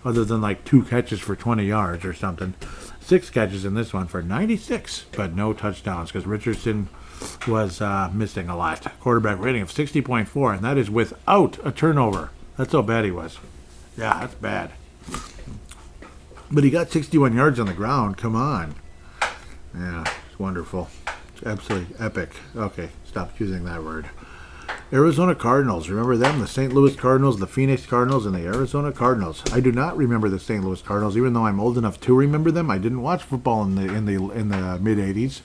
other than 2 catches for 20 yards or something. 6 catches in this one for 96, but no touchdowns because Richardson was missing a lot. Quarterback rating of 60.4, and that is without a turnover. That's how bad he was. Yeah, that's bad. But he got 61 yards on the ground. Come on. Yeah, it's wonderful. It's absolutely epic. Okay, stop using that word. Arizona Cardinals. Remember them? The St. Louis Cardinals, the Phoenix Cardinals, and the Arizona Cardinals. I do not remember the St. Louis Cardinals, even though I'm old enough to remember them. I didn't watch football in the mid '80s,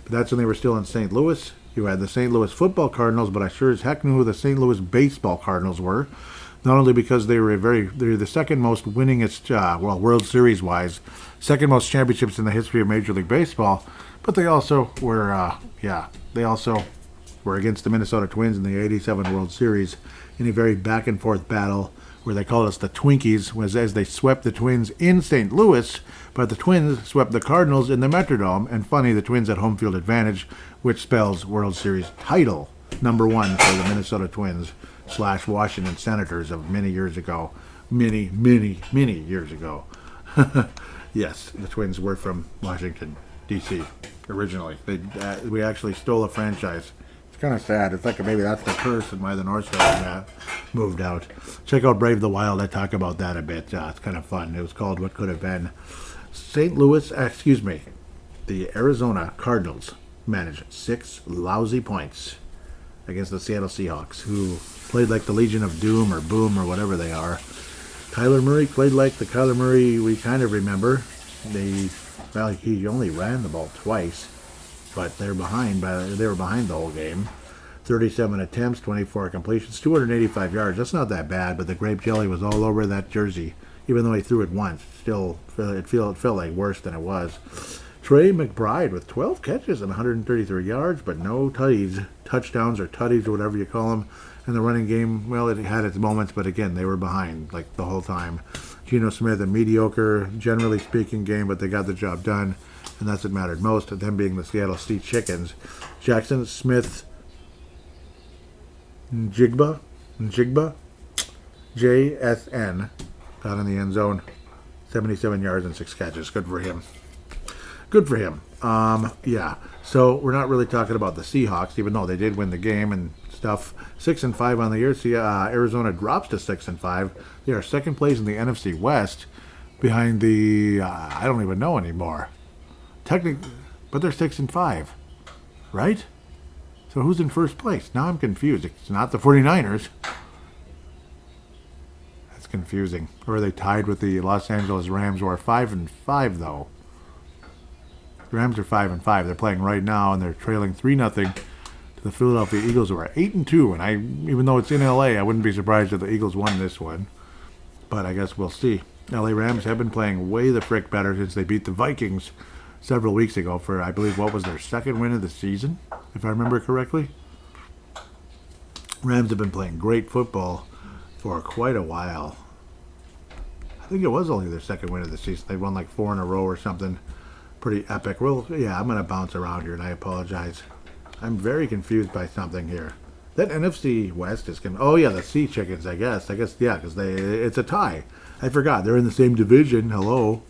but that's when they were still in St. Louis. You had the St. Louis Football Cardinals, but I sure as heck knew who the St. Louis Baseball Cardinals were. Not only because they're the second most winningest, World Series wise, second most championships in the history of Major League Baseball, but they also were, were against the Minnesota Twins in the '87 World Series in a very back and forth battle where they called us the Twinkies, was as they swept the Twins in St. Louis, but the Twins swept the Cardinals in the Metrodome, and funny, the Twins had home field advantage, which spells World Series title #1 for the Minnesota Twins / Washington Senators of many years ago. Many years ago. Yes, the Twins were from Washington, D.C. originally. We actually stole a franchise. It's kind of sad. It's like maybe that's the curse and why the North Star moved out. Check out Brave the Wild. I talk about that a bit. It's kind of fun. It was called What Could Have Been. The Arizona Cardinals managed 6 lousy points against the Seattle Seahawks, who played like the Legion of Doom or Boom or whatever they are. Kyler Murray played like the Kyler Murray we kind of remember. He only ran the ball twice, but they were behind the whole game. 37 attempts, 24 completions, 285 yards. That's not that bad, but the grape jelly was all over that jersey. Even though he threw it once, still it felt like worse than it was. Trey McBride with 12 catches and 133 yards, but no touchdowns or tutties or whatever you call them. And the running game, well, it had its moments, but again, they were behind like the whole time. Geno Smith, a mediocre, generally speaking, game, but they got the job done, and that's what mattered most, them being the Seattle Sea Chickens. Jackson Smith Njigba, JSN, got in the end zone, 77 yards and 6 catches. Good for him. So we're not really talking about the Seahawks, even though they did win the game and stuff. 6-5 on the year. Arizona drops to 6-5. They are second place in the NFC West, behind the I don't even know anymore. Technically, but they're 6-5, right? So who's in first place? Now I'm confused. It's not the 49ers. That's confusing. Or are they tied with the Los Angeles Rams, who are 5-5 though? The Rams are 5-5. They're playing right now, and they're trailing 3-0 to the Philadelphia Eagles, who are 8-2. And even though it's in LA, I wouldn't be surprised if the Eagles won this one. But I guess we'll see. LA Rams have been playing way the frick better since they beat the Vikings several weeks ago for, I believe, what was their second win of the season, if I remember correctly. Rams have been playing great football for quite a while. I think it was only their second win of the season. They won like 4 in a row or something. Pretty epic. Well, yeah, I'm going to bounce around here, and I apologize. I'm very confused by something here. That NFC West is the Sea Chickens, I guess. Yeah, because it's a tie. I forgot. They're in the same division. Hello.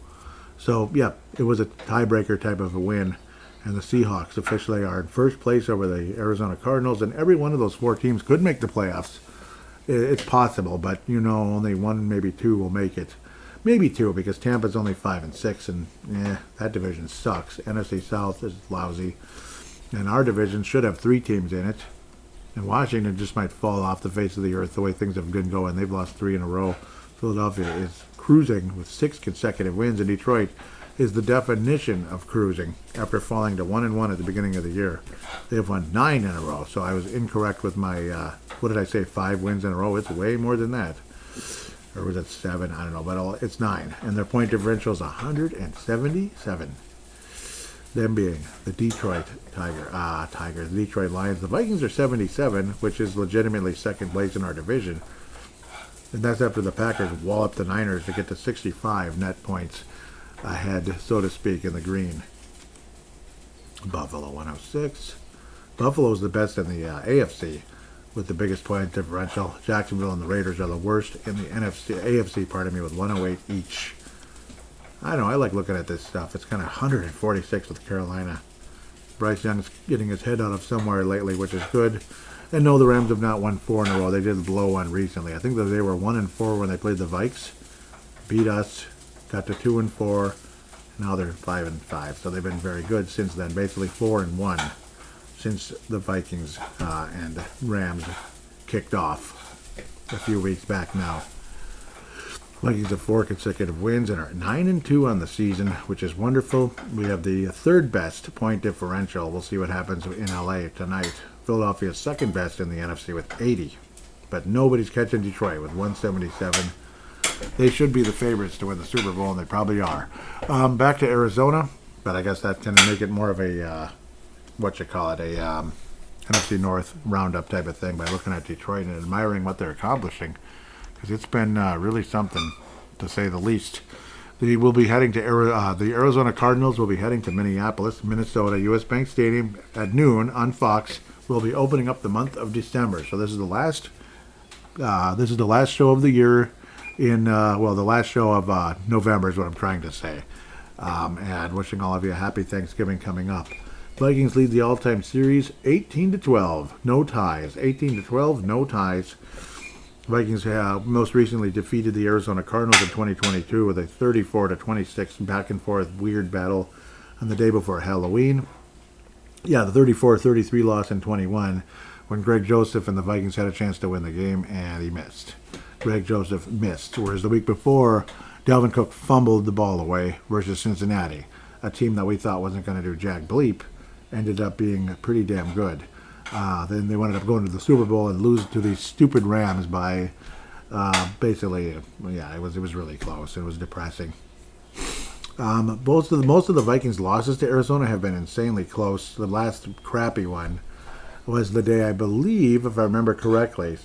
So, yeah, it was a tiebreaker type of a win. And the Seahawks officially are in first place over the Arizona Cardinals, and every one of those 4 teams could make the playoffs. It's possible, but, only 1, maybe 2 will make it. Maybe 2, because Tampa's only 5-6, and that division sucks. NFC South is lousy, and our division should have 3 teams in it. And Washington just might fall off the face of the earth the way things have been going. They've lost 3 in a row. Philadelphia is cruising with 6 consecutive wins, and Detroit is the definition of cruising after falling to 1-1 at the beginning of the year. They have won 9 in a row, so I was incorrect with my, 5 wins in a row? It's way more than that. Or was it 7? I don't know, but it's 9. And their point differential is 177. Them being the Detroit Tigers, the Detroit Lions. The Vikings are 77, which is legitimately second place in our division. And that's after the Packers wallop the Niners to get to 65 net points ahead, so to speak, in the green. Buffalo 106. Buffalo's the best in the AFC with the biggest point differential. Jacksonville and the Raiders are the worst in the AFC, with 108 each. I don't know, I like looking at this stuff. It's kind of 146 with Carolina. Bryce Young's getting his head out of somewhere lately, which is good. And no, the Rams have not won 4 in a row. They did blow one recently. I think that they were 1-4 when they played the Vikes. Beat us, got to 2-4. Now they're 5-5. So they've been very good since then. Basically 4-1 since the Vikings and Rams kicked off a few weeks back now. Vikings have 4 consecutive wins and are 9-2 on the season, which is wonderful. We have the third best point differential. We'll see what happens in LA tonight. Philadelphia is second best in the NFC with 80, but nobody's catching Detroit with 177. They should be the favorites to win the Super Bowl, and they probably are. Back to Arizona, but I guess that can make it more of a NFC North roundup type of thing by looking at Detroit and admiring what they're accomplishing, because it's been really something, to say the least. They will be heading to the Arizona Cardinals will be heading to Minneapolis, Minnesota. U.S. Bank Stadium at noon on Fox will be opening up the month of December. So this is the last. This is the last show of the year. The last show of November is what I'm trying to say. And wishing all of you a happy Thanksgiving coming up. Vikings lead the all-time series 18-12, no ties. 18-12, no ties. Vikings have most recently defeated the Arizona Cardinals in 2022 with a 34-26 back-and-forth weird battle on the day before Halloween. Yeah, the 34-33 loss in 21 when Greg Joseph and the Vikings had a chance to win the game, and he missed. Greg Joseph missed, whereas the week before, Dalvin Cook fumbled the ball away versus Cincinnati, a team that we thought wasn't going to do jack bleep, ended up being pretty damn good. Then they ended up going to the Super Bowl and lose to these stupid Rams by it was really close. It was depressing. Most of the Vikings' losses to Arizona have been insanely close. The last crappy one was the day, I believe, if I remember correctly,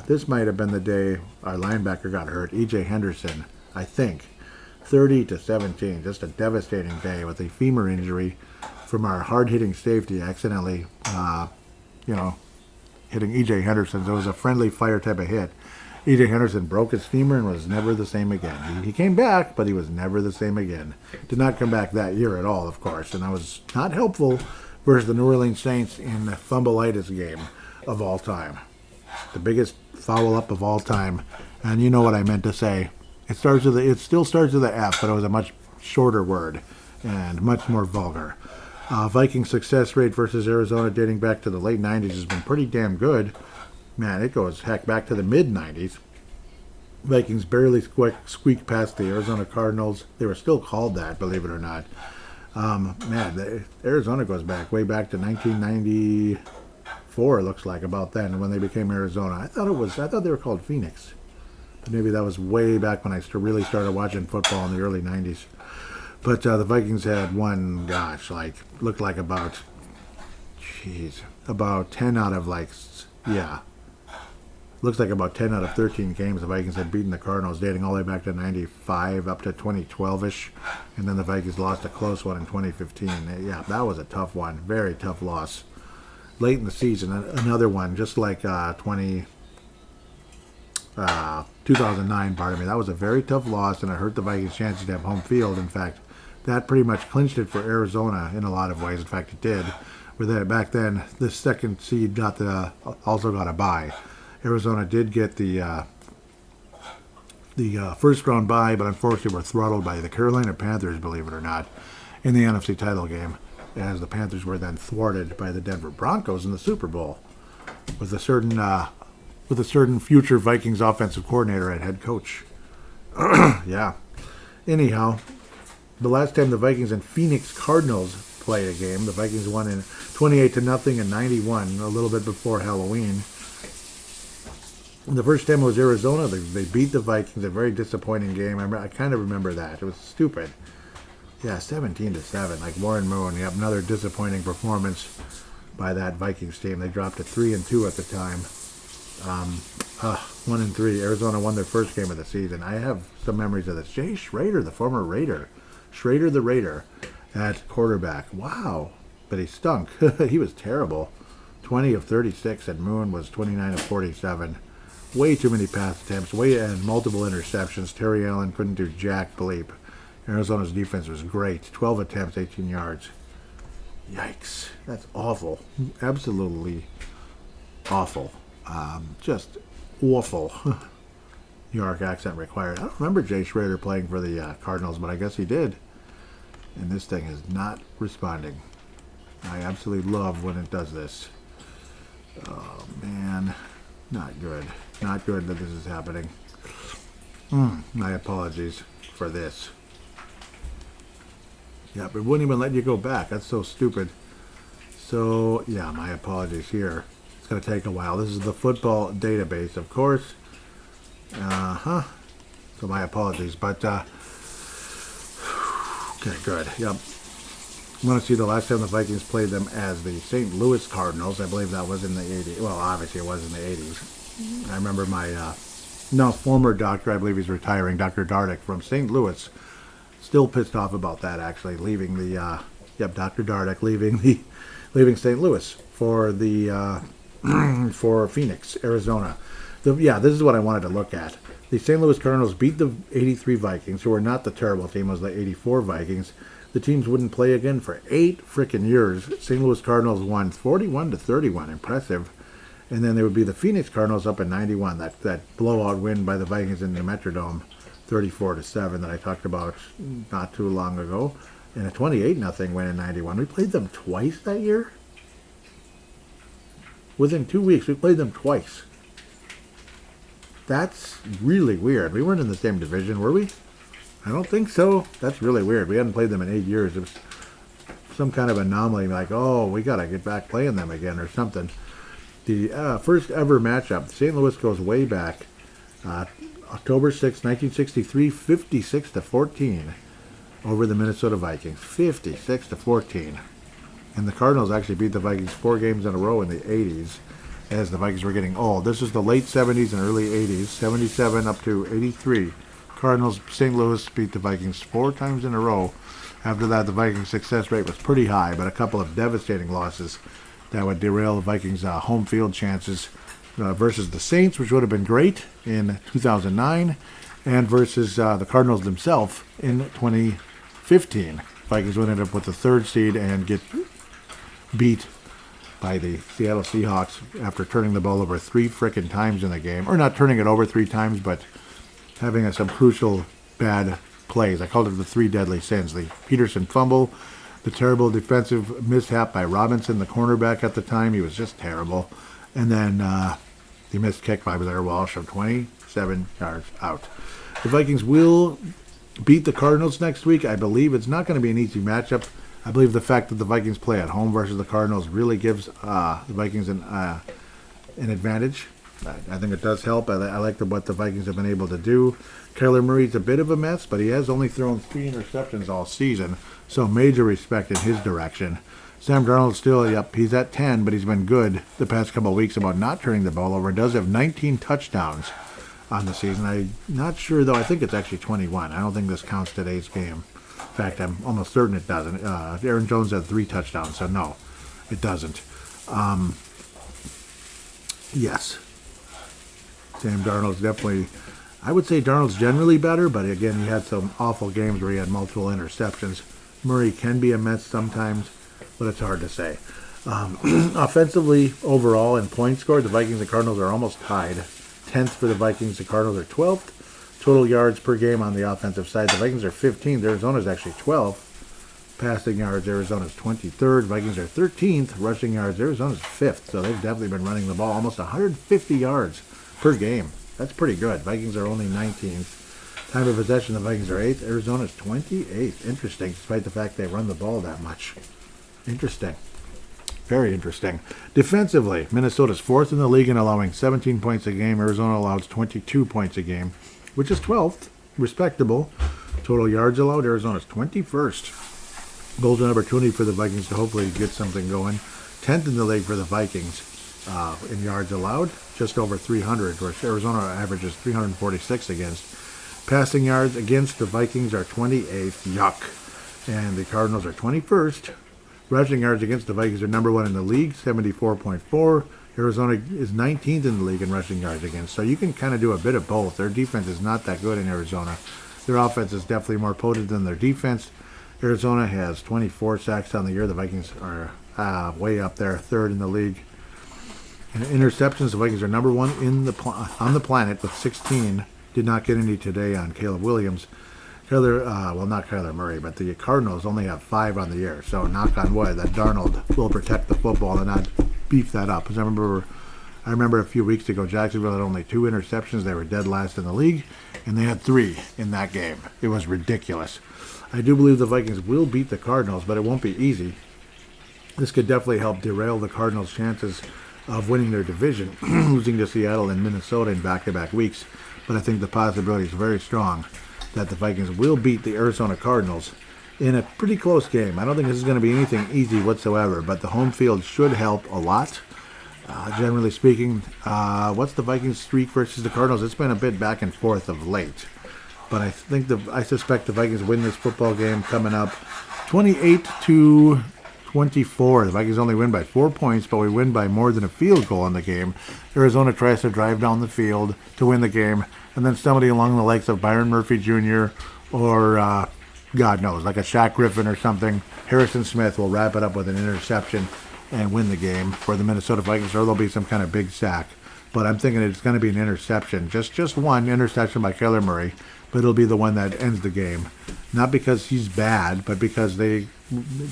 this might have been the day our linebacker got hurt, E.J. Henderson, I think, 30-17. Just a devastating day with a femur injury from our hard-hitting safety accidentally, hitting E.J. Henderson. It was a friendly fire type of hit. E.J. Henderson broke his femur and was never the same again. He came back, but he was never the same again. Did not come back that year at all, of course, and that was not helpful versus the New Orleans Saints in the fumbleitis game of all time. The biggest foul-up of all time, and you know what I meant to say. It still starts with the F, but it was a much shorter word and much more vulgar. Vikings success rate versus Arizona dating back to the late 90s has been pretty damn good. Man, it goes back to the mid-90s. Vikings barely squeaked past the Arizona Cardinals. They were still called that, believe it or not. Arizona goes way back to 1994, it looks like, about then, when they became Arizona. I thought they were called Phoenix. But maybe that was way back when I really started watching football in the early 90s. But the Vikings had won, looked like about 10 out of looks like about 10 out of 13 games the Vikings had beaten the Cardinals, dating all the way back to 95 up to 2012-ish. And then the Vikings lost a close one in 2015. Yeah, that was a tough one. Very tough loss. Late in the season, another one, just like 2009, that was a very tough loss, and it hurt the Vikings' chances to have home field. In fact, that pretty much clinched it for Arizona in a lot of ways. In fact, it did. Back then, the second seed also got a bye. Arizona did get the first round bye, but unfortunately were throttled by the Carolina Panthers, believe it or not, in the NFC title game, as the Panthers were then thwarted by the Denver Broncos in the Super Bowl. with a certain future Vikings offensive coordinator and head coach. Yeah. Anyhow, the last time the Vikings and Phoenix Cardinals played a game, the Vikings won in 28-0 in 91, a little bit before Halloween. The first time it was Arizona, they beat the Vikings, a very disappointing game. I kind of remember that. It was stupid. Yeah, 17-7, like Warren Moon. Yep, another disappointing performance by that Vikings team. They dropped to 3-2 at the time. 1-3. Arizona won their first game of the season. I have some memories of this. Jay Schrader, the former Raider. Schrader the Raider at quarterback. Wow. But he stunk. He was terrible. 20 of 36, and Moon was 29 of 47. Way too many pass attempts, and multiple interceptions. Terry Allen couldn't do jack bleep. Arizona's defense was great. 12 attempts, 18 yards. Yikes. That's awful. Absolutely awful. Just awful. New York accent required. I don't remember Jay Schrader playing for the Cardinals, but I guess he did. And this thing is not responding. I absolutely love when it does this. Oh, man. Not good. Not good that this is happening. My apologies for this. Yeah, but it wouldn't even let you go back. That's so stupid. So, yeah, my apologies here. It's going to take a while. This is the football database, of course. So my apologies. But, okay, good. Yep. I want to see the last time the Vikings played them as the St. Louis Cardinals. I believe that was in the 80s. Well, obviously it was in the 80s. I remember my former doctor, I believe he's retiring, Dr. Dardick from St. Louis, still pissed off about that, actually, leaving the, Dr. Dardick leaving St. Louis for the, for Phoenix, Arizona. This is what I wanted to look at. The St. Louis Cardinals beat the 83 Vikings, who were not the terrible team, it was the 84 Vikings. The teams wouldn't play again for 8 freaking years. St. Louis Cardinals won 41-31. Impressive. And then there would be the Phoenix Cardinals up in 91. That blowout win by the Vikings in the Metrodome, 34-7 that I talked about not too long ago. And a 28-0 win in 91. We played them twice that year? Within 2 weeks, we played them twice. That's really weird. We weren't in the same division, were we? I don't think so. That's really weird. We hadn't played them in 8 years. It was some kind of anomaly, like, oh, we got to get back playing them again or something. The first ever matchup, St. Louis goes way back. October 6, 1963, 56-14 over the Minnesota Vikings. 56-14. And the Cardinals actually beat the Vikings 4 games in a row in the 80s as the Vikings were getting old. This is the late 70s and early 80s, 77 up to 83. Cardinals, St. Louis beat the Vikings 4 times in a row. After that, the Vikings' success rate was pretty high, but a couple of devastating losses that would derail the Vikings' home field chances versus the Saints, which would have been great in 2009, and versus the Cardinals themselves in 2015. Vikings would end up with the 3rd seed and get beat by the Seattle Seahawks after turning the ball over 3 frickin' times in the game. Or not turning it over 3 times, but having some crucial bad plays. I called it the 3 deadly sins. The Peterson fumble, the terrible defensive mishap by Robinson, the cornerback at the time. He was just terrible. And then the missed kick by Blair Walsh from 27 yards out. The Vikings will beat the Cardinals next week. I believe it's not going to be an easy matchup. I believe the fact that the Vikings play at home versus the Cardinals really gives the Vikings an advantage. I think it does help. I like what the Vikings have been able to do. Kyler Murray's a bit of a mess, but he has only thrown 3 interceptions all season, so major respect in his direction. Sam Darnold still, he's at 10, but he's been good the past couple of weeks about not turning the ball over. He does have 19 touchdowns on the season. I'm not sure, though. I think it's actually 21. I don't think this counts today's game. In fact, I'm almost certain it doesn't. Aaron Jones had 3 touchdowns, so no, it doesn't. Yes. Sam Darnold's definitely, I would say Darnold's generally better, but again, he had some awful games where he had multiple interceptions. Murray can be a mess sometimes, but it's hard to say. Offensively, overall, in points scored, the Vikings and Cardinals are almost tied. 10th for the Vikings, the Cardinals are 12th. Total yards per game on the offensive side, the Vikings are 15th. Arizona's actually 12th. Passing yards, Arizona's 23rd. Vikings are 13th. Rushing yards, Arizona's 5th. So they've definitely been running the ball almost 150 yards per game. That's pretty good. Vikings are only 19th. Time of possession, the Vikings are 8th. Arizona's 28th. Interesting, despite the fact they run the ball that much. Interesting. Very interesting. Defensively, Minnesota's 4th in the league in allowing 17 points a game. Arizona allows 22 points a game, which is 12th. Respectable. Total yards allowed, Arizona's 21st. Golden opportunity for the Vikings to hopefully get something going. 10th in the league for the Vikings in yards allowed, just over 300, where Arizona averages 346 against. Passing yards against the Vikings are 28th, yuck. And the Cardinals are 21st. Rushing yards against the Vikings are number 1 in the league, 74.4. Arizona is 19th in the league in rushing yards against. So you can kind of do a bit of both. Their defense is not that good in Arizona. Their offense is definitely more potent than their defense. Arizona has 24 sacks on the year. The Vikings are way up there, 3rd in the league. In interceptions, the Vikings are number 1 on the planet with 16. Did not get any today on Caleb Williams. Not Kyler Murray, but the Cardinals only have 5 on the year. So knock on wood that Darnold will protect the football and not beef that up. Because I remember a few weeks ago, Jacksonville had only 2 interceptions. They were dead last in the league, and they had 3 in that game. It was ridiculous. I do believe the Vikings will beat the Cardinals, but it won't be easy. This could definitely help derail the Cardinals' chances of winning their division, losing to Seattle and Minnesota in back-to-back weeks. But I think the possibility is very strong that the Vikings will beat the Arizona Cardinals in a pretty close game. I don't think this is going to be anything easy whatsoever, but the home field should help a lot. Generally speaking, what's the Vikings streak versus the Cardinals? It's been a bit back and forth of late. But I suspect the Vikings win this football game coming up 28-24. The Vikings only win by 4 points, but we win by more than a field goal in the game. Arizona tries to drive down the field to win the game, and then somebody along the likes of Byron Murphy Jr. or God knows, like a Shaq Griffin or something, Harrison Smith will wrap it up with an interception and win the game for the Minnesota Vikings, or there'll be some kind of big sack. But I'm thinking it's going to be an interception, just one interception by Kyler Murray, but it'll be the one that ends the game. Not because he's bad, but because they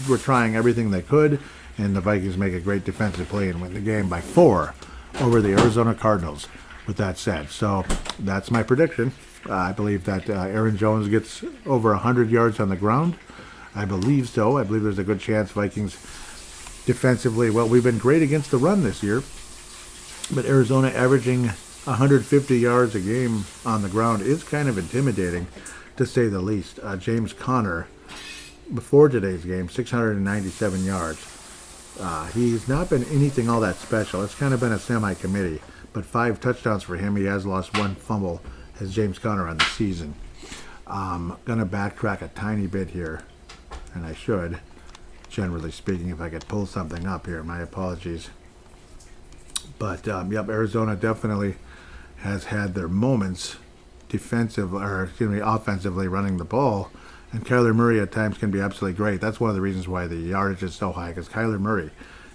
were trying everything they could, and the Vikings make a great defensive play and win the game by 4 over the Arizona Cardinals, with that said. So that's my prediction. I believe that Aaron Jones gets over 100 yards on the ground. I believe so. I believe there's a good chance Vikings defensively, well, we've been great against the run this year, but Arizona averaging 150 yards a game on the ground is kind of intimidating, to say the least. James Conner, before today's game, 697 yards. He's not been anything all that special. It's kind of been a semi-committee, but 5 touchdowns for him. He has lost 1 fumble as James Conner on the season. Going to backtrack a tiny bit here, and I should, generally speaking, if I could pull something up here. My apologies. But, Arizona definitely has had their moments offensively running the ball. And Kyler Murray at times can be absolutely great. That's one of the reasons why the yardage is so high, because Kyler Murray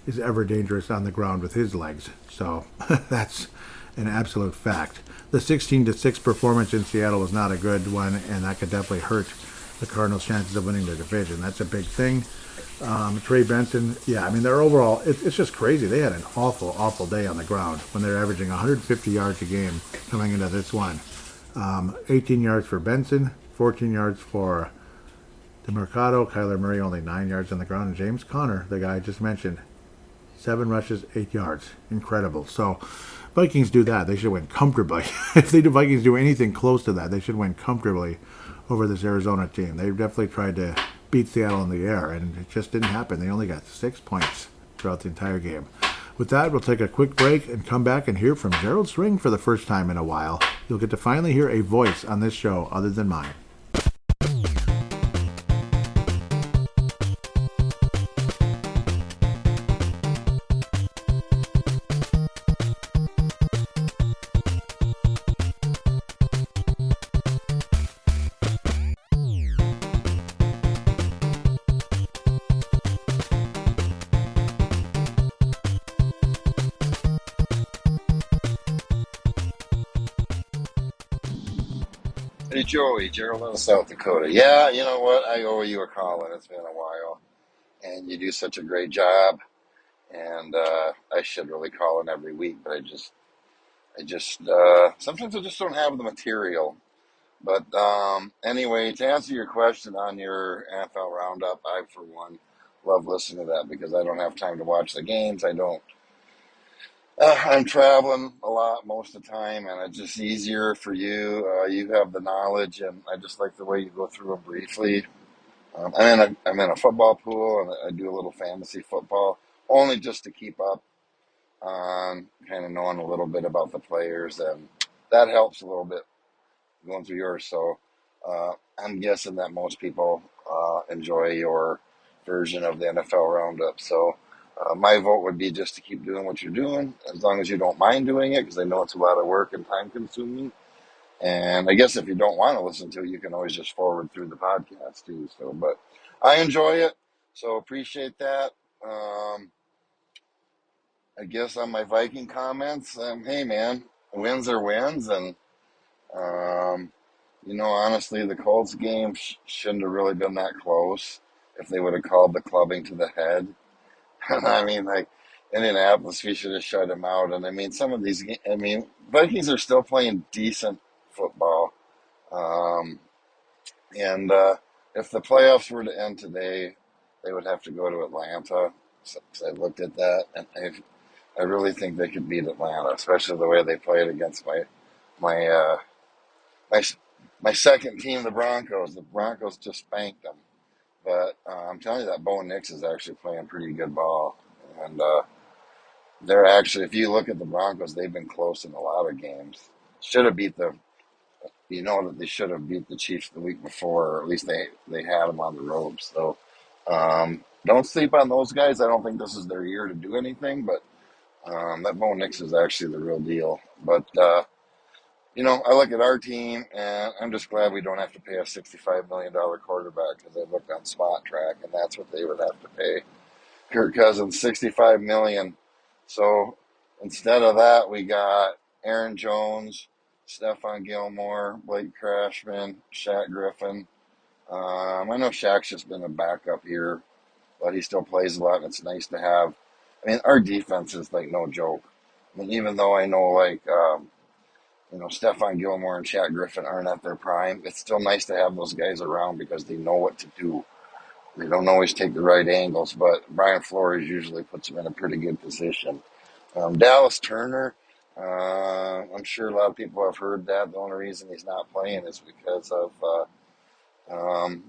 is ever dangerous on the ground with his legs. So that's an absolute fact. The 16-6 performance in Seattle was not a good one, and that could definitely hurt the Cardinals' chances of winning their division. That's a big thing. Trey Benson, they're overall, it's just crazy. They had an awful, awful day on the ground when they're averaging 150 yards a game coming into this one. 18 yards for Benson, 14 yards for DeMercado. Kyler Murray only 9 yards on the ground. And James Conner, the guy I just mentioned, 7 rushes, 8 yards. Incredible. So Vikings do that, they should win comfortably. If the Vikings do anything close to that, they should win comfortably over this Arizona team. They definitely tried to beat Seattle in the air, and it just didn't happen. They only got 6 points throughout the entire game. With that, we'll take a quick break and come back and hear from Gerald String for the first time in a while. You'll get to finally hear a voice on this show other than mine. Howdy, Joey. Gerald out of South Dakota. Yeah, you know what? I owe you a call, and it's been a while. And you do such a great job. And I should really call in every week, but sometimes I just don't have the material. But anyway, to answer your question on your NFL roundup, I, for one, love listening to that because I don't have time to watch the games. I don't. I'm traveling a lot most of the time, and it's just easier for you. You have the knowledge, and I just like the way you go through them briefly. I'm in a football pool, and I do a little fantasy football, only just to keep up on kind of knowing a little bit about the players, and that helps a little bit going through yours. So I'm guessing that most people enjoy your version of the NFL Roundup. So my vote would be just to keep doing what you're doing, as long as you don't mind doing it, because I know it's a lot of work and time consuming. And I guess if you don't want to listen to it, you can always just forward through the podcast too. So, but I enjoy it, so appreciate that. Um, I guess on my Viking comments, hey man, wins are wins, and um, honestly, the Colts game shouldn't have really been that close if they would have called the clubbing to the head. I mean, like Indianapolis, we should have shut him out. And I mean, some of these, Vikings are still playing decent football. Um, and if the playoffs were to end today, they would have to go to Atlanta. So I looked at that, and I really think they could beat Atlanta, especially the way they played against my my my second team, the Broncos. The Broncos just spanked them. But I'm telling you that Bo Nix is actually playing pretty good ball, and they're actually, if you look at the Broncos, they've been close in a lot of games. Should have beat the that they should have beat the Chiefs the week before, or at least they had them on the ropes. So don't sleep on those guys. I don't think this is their year to do anything, but that Bo Nix is actually the real deal. But I look at our team, and I'm just glad we don't have to pay a $65 million quarterback, because I looked on Spot Track, and that's what they would have to pay Kirk Cousins, $65 million. So instead of that, we got Aaron Jones, Stephon Gilmore, Blake Crashman, Shaq Griffin. I know Shaq's just been a backup here, but he still plays a lot, and it's nice to have. I mean, our defense is like no joke. I mean, even though I know Stephon Gilmore and Shaq Griffin aren't at their prime, it's still nice to have those guys around because they know what to do. They don't always take the right angles, but Brian Flores usually puts them in a pretty good position. Dallas Turner, I'm sure a lot of people have heard that. The only reason he's not playing is because of um,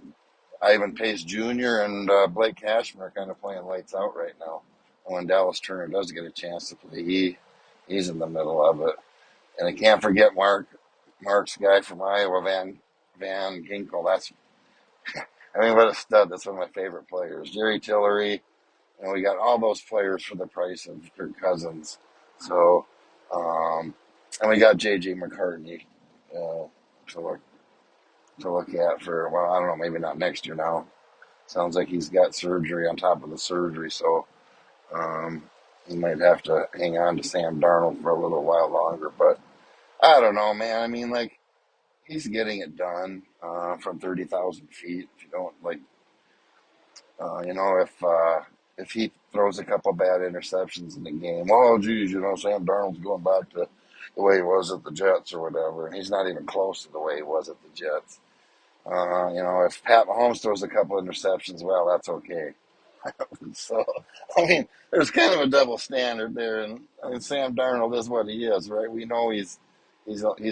Ivan Pace Jr. and Blake Cashman are kind of playing lights out right now. And when Dallas Turner does get a chance to play, he's in the middle of it. And I can't forget Mark's guy from Iowa, Van Ginkel. What a stud. That's one of my favorite players. Jerry Tillery, and we got all those players for the price of Kirk Cousins. So, and we got J.J. McCartney to look at for, well, I don't know, maybe not next year now. Sounds like he's got surgery on top of the surgery, so um, he might have to hang on to Sam Darnold for a little while longer. But I don't know, man. I mean, like, he's getting it done from 30,000 feet. If you don't, like, if he throws a couple bad interceptions in the game, oh geez, Sam Darnold's going back to the way he was at the Jets or whatever, and he's not even close to the way he was at the Jets. If Pat Mahomes throws a couple interceptions, well, that's okay. So, there's kind of a double standard there, and Sam Darnold is what he is, right? We know he's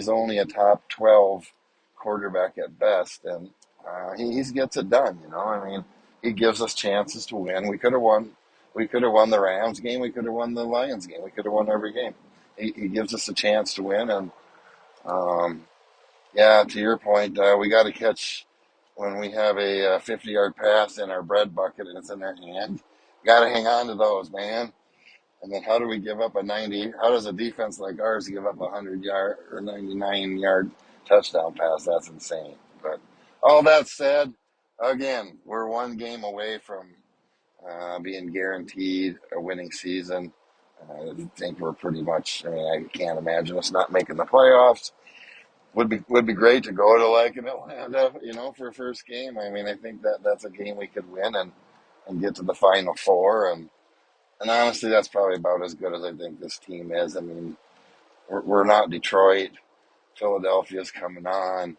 only a top 12 quarterback at best, and he gets it done. He gives us chances to win. We could have won. We could have won the Rams game. We could have won the Lions game. We could have won every game. He gives us a chance to win, and yeah, to your point, we got to catch when we have a 50-yard pass in our bread bucket and it's in their hand. Got to hang on to those, man. And then how do we give up a 90? How does a defense like ours give up a 100-yard or 99-yard touchdown pass? That's insane. But all that said, again, we're one game away from being guaranteed a winning season. I think we're pretty much, I can't imagine us not making the playoffs. would be great to go to like an Atlanta, for a first game. I mean, I think that's a game we could win and get to the Final Four, and honestly, that's probably about as good as I think this team is. I mean, we're not Detroit. Philadelphia's coming on,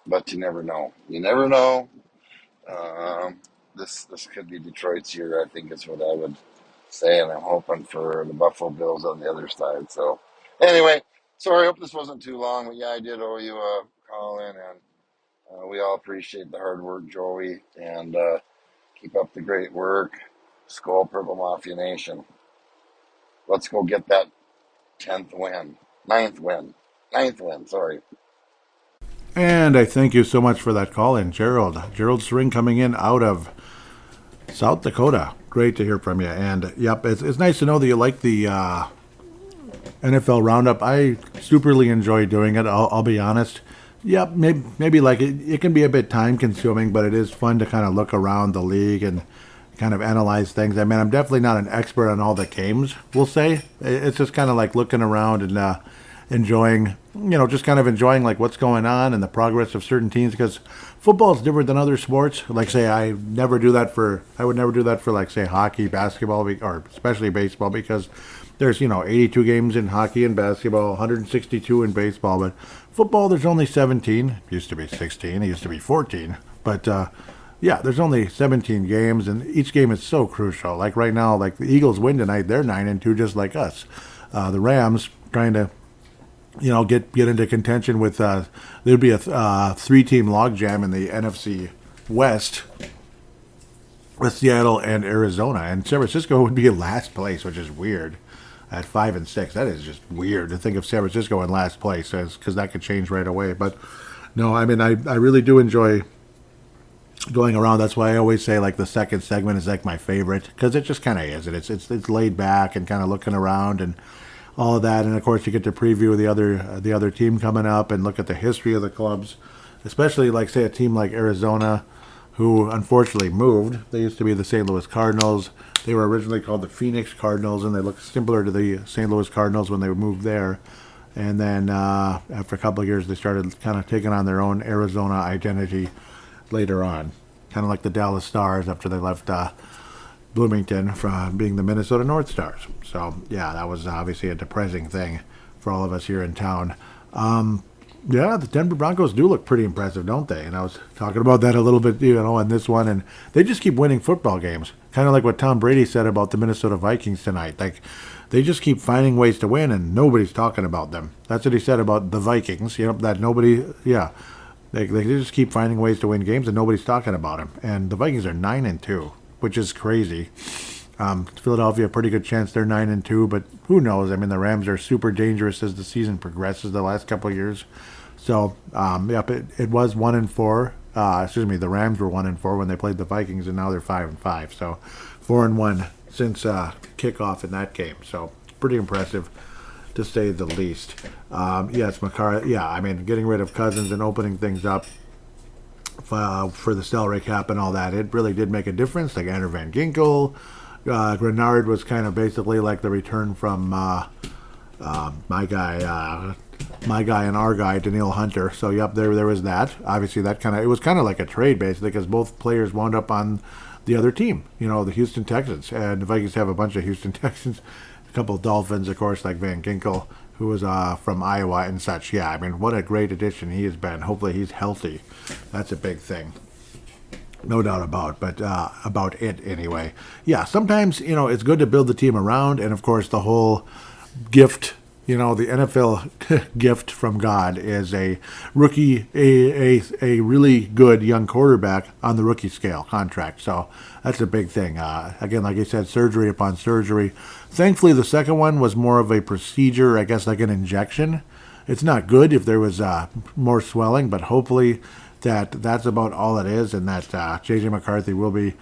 but you never know. You never know. This could be Detroit's year. I think is what I would say, and I'm hoping for the Buffalo Bills on the other side. So, anyway, sorry, I hope this wasn't too long, but yeah, I did owe you a call in, and we all appreciate the hard work, Joey, and keep up the great work. Skull Purple Mafia Nation. Let's go get that 10th win, ninth win. Sorry. And I thank you so much for that call in, Gerald. Gerald String coming in out of South Dakota. Great to hear from you. And yep, it's nice to know that you like the NFL Roundup. I superly enjoy doing it. I'll be honest. Yep, maybe like it can be a bit time consuming, but it is fun to kind of look around the league and kind of analyze things. I mean, I'm definitely not an expert on all the games, we'll say. It's just kind of like looking around and enjoying, just kind of enjoying like what's going on and the progress of certain teams, because football is different than other sports. Like say, I would never do that for like say hockey, basketball, or especially baseball, because there's 82 games in hockey and basketball, 162 in baseball, but football there's only 17. It used to be 16. It used to be 14, but yeah, there's only 17 games, and each game is so crucial. Like right now, like the Eagles win tonight, they're 9-2, just like us. The Rams trying to, get into contention with. There'd be a 3-team logjam in the NFC West with Seattle and Arizona, and San Francisco would be in last place, which is weird. At 5-6, that is just weird to think of San Francisco in last place, because that could change right away. But no, I mean, I really do enjoy going around. That's why I always say like the second segment is like my favorite, because it just kind of is. It's laid back and kind of looking around and all of that, and of course you get to preview the other team coming up and look at the history of the clubs, especially like say a team like Arizona, who unfortunately moved. They used to be the St. Louis Cardinals. They were originally called the Phoenix Cardinals, and they looked similar to the St. Louis Cardinals when they moved there. And then after a couple of years, they started kind of taking on their own Arizona identity later on, kind of like the Dallas Stars after they left Bloomington from being the Minnesota North Stars. So yeah, that was obviously a depressing thing for all of us here in town. Yeah, the Denver Broncos do look pretty impressive, don't they? And I was talking about that a little bit, in this one, and they just keep winning football games. Kind of like what Tom Brady said about the Minnesota Vikings tonight. Like, they just keep finding ways to win, and nobody's talking about them. That's what he said about the Vikings. That nobody, yeah, they just keep finding ways to win games, and nobody's talking about them. And the Vikings are 9-2, which is crazy. Philadelphia, a pretty good chance they're 9-2, but who knows? I mean, the Rams are super dangerous as the season progresses the last couple of years. So, yep, it was 1-4. The Rams were 1-4 when they played the Vikings, and now they're 5-5. So, 4-1 since kickoff in that game. So, pretty impressive, to say the least. Yes, McCarthy. Yeah, I mean, getting rid of Cousins and opening things up for the salary cap and all that, it really did make a difference. Like Andrew Van Ginkel, Grenard was kind of basically like the return from my guy and our guy, Daniil Hunter. So yep, there was that. Obviously, it was kind of like a trade basically, because both players wound up on the other team. The Houston Texans, and the Vikings have a bunch of Houston Texans, a couple of Dolphins, of course, like Van Ginkel, who was from Iowa and such. Yeah, I mean, what a great addition he has been. Hopefully, he's healthy. That's a big thing. No doubt about it anyway. Yeah, sometimes, it's good to build the team around, and of course the whole gift, the NFL gift from God is a rookie, a really good young quarterback on the rookie scale contract. So that's a big thing. Again, like I said, surgery upon surgery. Thankfully, the second one was more of a procedure, I guess like an injection. It's not good if there was more swelling, but hopefully that's about all it is, and that J.J. McCarthy will be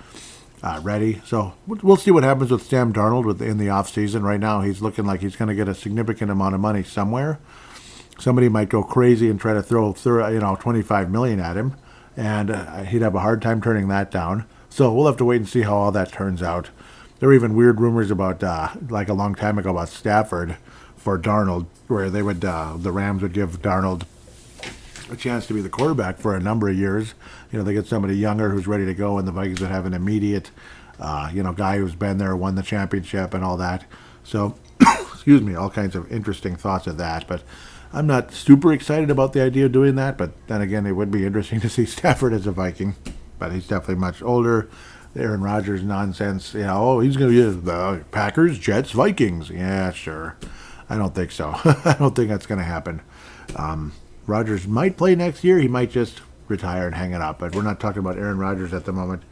ready. So we'll see what happens with Sam Darnold in the offseason. Right now, he's looking like he's going to get a significant amount of money somewhere. Somebody might go crazy and try to throw $25 million at him, and he'd have a hard time turning that down. So we'll have to wait and see how all that turns out. There were even weird rumors about, like a long time ago, about Stafford for Darnold, where they would the Rams would give Darnold a chance to be the quarterback for a number of years. They get somebody younger who's ready to go, and the Vikings would have an immediate, guy who's been there, won the championship, and all that. So, excuse me, all kinds of interesting thoughts of that. But I'm not super excited about the idea of doing that. But then again, it would be interesting to see Stafford as a Viking. But he's definitely much older. Aaron Rodgers nonsense. He's going to be the Packers, Jets, Vikings. Yeah, sure. I don't think so. I don't think that's going to happen. Rodgers might play next year. He might just retire and hang it up. But we're not talking about Aaron Rodgers at the moment.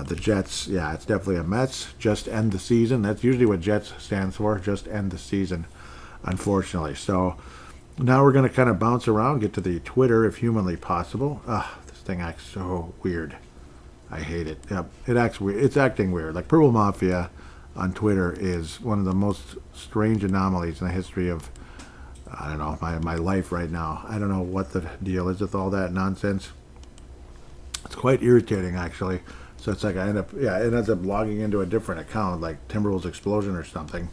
The Jets, it's definitely a Mets. Just end the season. That's usually what Jets stands for. Just end the season, unfortunately. So now we're going to kind of bounce around, get to the Twitter if humanly possible. This thing acts so weird. I hate it. Yep, it acts weird. It's acting weird. Like Purple Mafia on Twitter is one of the most strange anomalies in the history of, I don't know, my life right now. I don't know what the deal is with all that nonsense. It's quite irritating, actually. So it's like it ends up logging into a different account, like Timberwolves Explosion or something.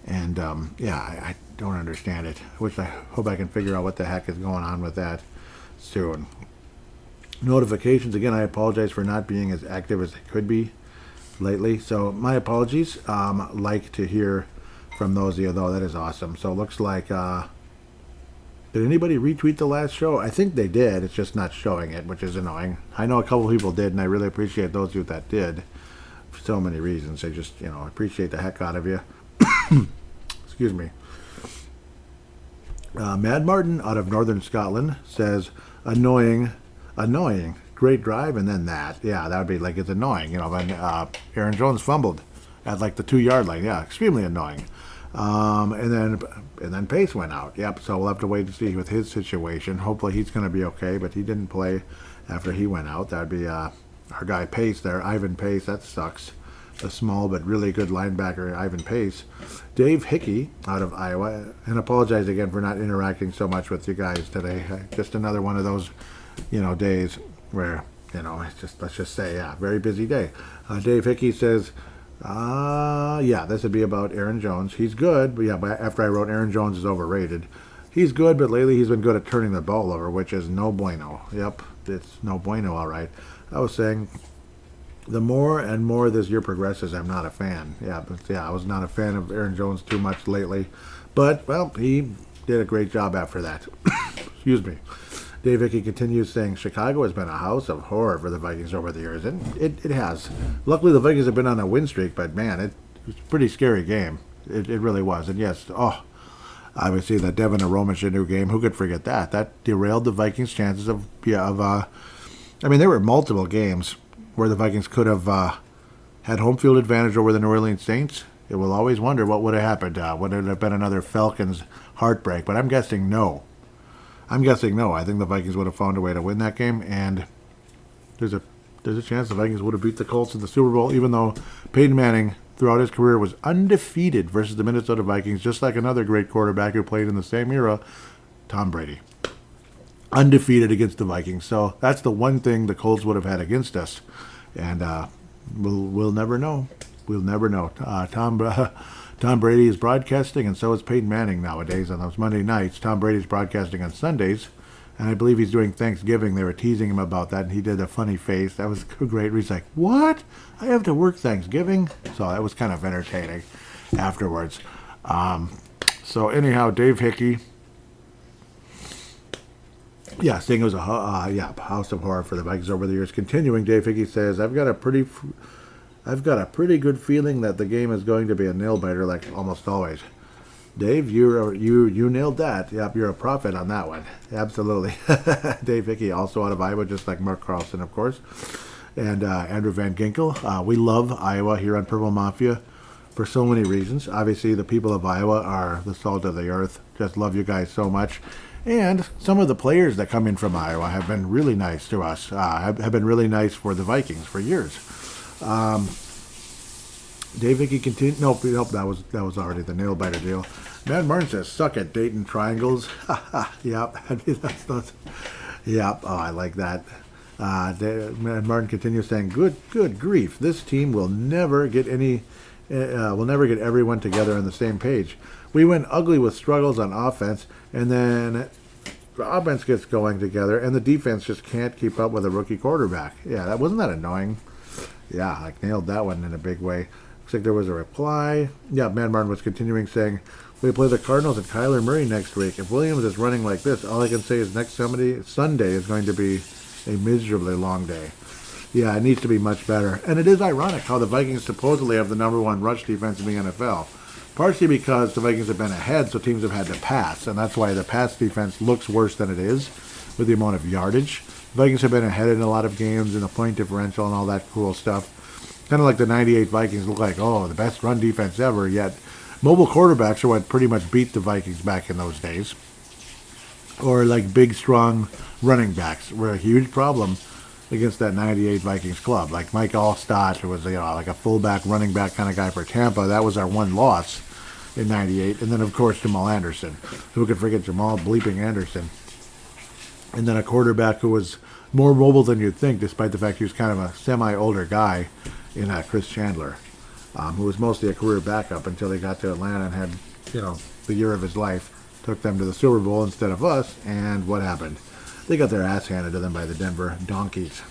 And I don't understand it. I hope I can figure out what the heck is going on with that soon. Notifications, again, I apologize for not being as active as I could be lately. So my apologies. Like to hear from those of you, though. That is awesome. So it looks like, did anybody retweet the last show? I think they did. It's just not showing it, which is annoying. I know a couple people did, and I really appreciate those of you that did for so many reasons. I just, appreciate the heck out of you. Excuse me. Mad Martin out of Northern Scotland says, annoying, great drive, and then that. Yeah, that would be like, it's annoying. When Aaron Jones fumbled at like the 2-yard line. Yeah, extremely annoying. And then Pace went out. Yep, so we'll have to wait to see with his situation. Hopefully he's going to be okay, but he didn't play after he went out. That would be our guy Pace there, Ivan Pace. That sucks. A small but really good linebacker, Ivan Pace. Dave Hickey out of Iowa, and apologize again for not interacting so much with you guys today. Just another one of those, days where, let's just say, very busy day. Dave Hickey says, this would be about Aaron Jones. He's good, but after I wrote Aaron Jones is overrated. He's good, but lately he's been good at turning the ball over, which is no bueno. Yep, it's no bueno, all right. I was saying, the more and more this year progresses, I'm not a fan. I was not a fan of Aaron Jones too much lately. But, he did a great job after that. Excuse me. Dave Hickey continues saying, Chicago has been a house of horror for the Vikings over the years. And it has. Luckily, the Vikings have been on a win streak, but, man, it was a pretty scary game. It really was. And, yes, obviously the Devin Aromashinnu game, who could forget that? That derailed the Vikings' chances of there were multiple games where the Vikings could have had home field advantage over the New Orleans Saints. It will always wonder what would have happened. Would it have been another Falcons heartbreak? But I'm guessing no. I think the Vikings would have found a way to win that game, and there's a chance the Vikings would have beat the Colts in the Super Bowl, even though Peyton Manning, throughout his career, was undefeated versus the Minnesota Vikings, just like another great quarterback who played in the same era, Tom Brady. Undefeated against the Vikings. So that's the one thing the Colts would have had against us. And we'll never know. We'll never know. Tom Brady is broadcasting, and so is Peyton Manning nowadays on those Monday nights. Tom Brady's broadcasting on Sundays, and I believe he's doing Thanksgiving. They were teasing him about that, and he did a funny face. That was great. He's like, what? I have to work Thanksgiving? So that was kind of entertaining afterwards. So anyhow, Dave Hickey, saying it was a house of horror for the Vikings over the years. Continuing, Dave Hickey says, I've got a pretty good feeling that the game is going to be a nail-biter like almost always. Dave, you nailed that. Yep, you're a prophet on that one. Absolutely. Dave Hickey, also out of Iowa, just like Mark Carlson, of course. And Andrew Van Ginkel. We love Iowa here on Purple Mafia for so many reasons. Obviously, the people of Iowa are the salt of the earth. Just love you guys so much. And some of the players that come in from Iowa have been really nice to us, have been really nice for the Vikings for years. Dave Hickey continued. Nope, that was already the nail biter deal. Matt Martin says, "Suck at Dayton triangles." Yep, yep. Oh, I like that. Matt Martin continues saying, "Good grief! This team will never get everyone together on the same page. We went ugly with struggles on offense, and then the offense gets going together, and the defense just can't keep up with a rookie quarterback. Yeah, that wasn't that annoying. Yeah, I nailed that one in a big way. Looks like there was a reply. Yeah, Man Martin was continuing saying, we play the Cardinals and Kyler Murray next week. If Williams is running like this, all I can say is next Sunday is going to be a miserably long day. Yeah, it needs to be much better. And it is ironic how the Vikings supposedly have the number one rush defense in the NFL. Partially because the Vikings have been ahead, so teams have had to pass. And that's why the pass defense looks worse than it is with the amount of yardage. The Vikings have been ahead in a lot of games and the point differential and all that cool stuff. Kind of like the 98 Vikings look like, oh, the best run defense ever, yet mobile quarterbacks are what pretty much beat the Vikings back in those days. Or like big, strong running backs were a huge problem against that 98 Vikings club. Like Mike Allstott, who was like a fullback, running back kind of guy for Tampa. That was our one loss in 98. And then, of course, Jamal Anderson. Who could forget Jamal bleeping Anderson? And then a quarterback who was more mobile than you'd think, despite the fact he was kind of a semi-older guy in Chris Chandler, who was mostly a career backup until he got to Atlanta and had, the year of his life. Took them to the Super Bowl instead of us, and what happened? They got their ass handed to them by the Denver Donkeys,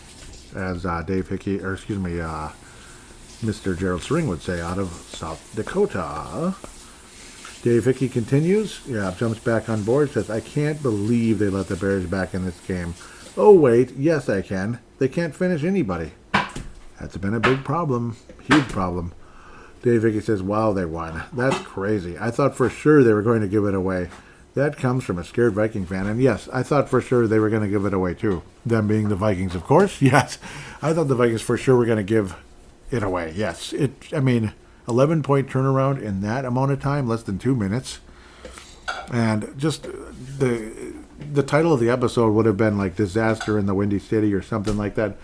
as Dave Hickey, Mr. Gerald String would say, out of South Dakota. Dave Hickey continues, jumps back on board, says, I can't believe they let the Bears back in this game. Oh, wait, yes, I can. They can't finish anybody. That's been a big problem, huge problem. Dave Hickey says, wow, they won. That's crazy. I thought for sure they were going to give it away. That comes from a scared Viking fan. And yes, I thought for sure they were going to give it away too. Them being the Vikings, of course. Yes, I thought the Vikings for sure were going to give it away. Yes, 11-point turnaround in that amount of time, less than 2 minutes. And just the title of the episode would have been like Disaster in the Windy City or something like that.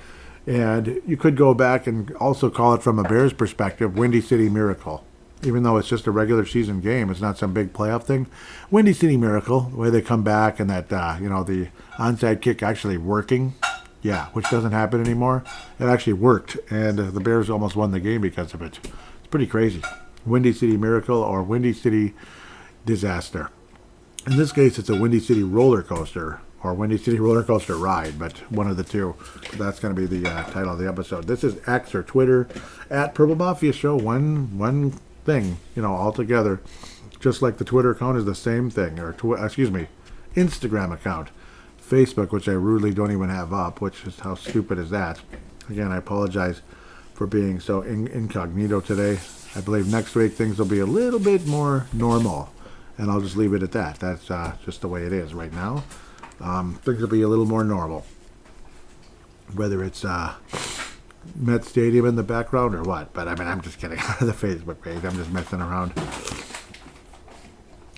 And you could go back and also call it from a Bears perspective, Windy City Miracle. Even though it's just a regular season game, it's not some big playoff thing. Windy City Miracle, the way they come back and that, the onside kick actually working. Yeah, which doesn't happen anymore. It actually worked, and the Bears almost won the game because of it. It's pretty crazy. Windy City Miracle or Windy City Disaster. In this case, it's a Windy City roller coaster or Windy City roller coaster ride, but one of the two. That's going to be the title of the episode. This is X or Twitter at Purple Mafia Show. One thing, all together. Just like the Twitter account is the same thing, or Instagram account. Facebook, which I rudely don't even have up, which is how stupid is that? Again, I apologize for being so incognito today. I believe next week things will be a little bit more normal, and I'll just leave it at that. That's just the way it is right now. Things will be a little more normal. Whether it's Met Stadium in the background or what. But I'm just kidding. Out of the Facebook page. I'm just messing around.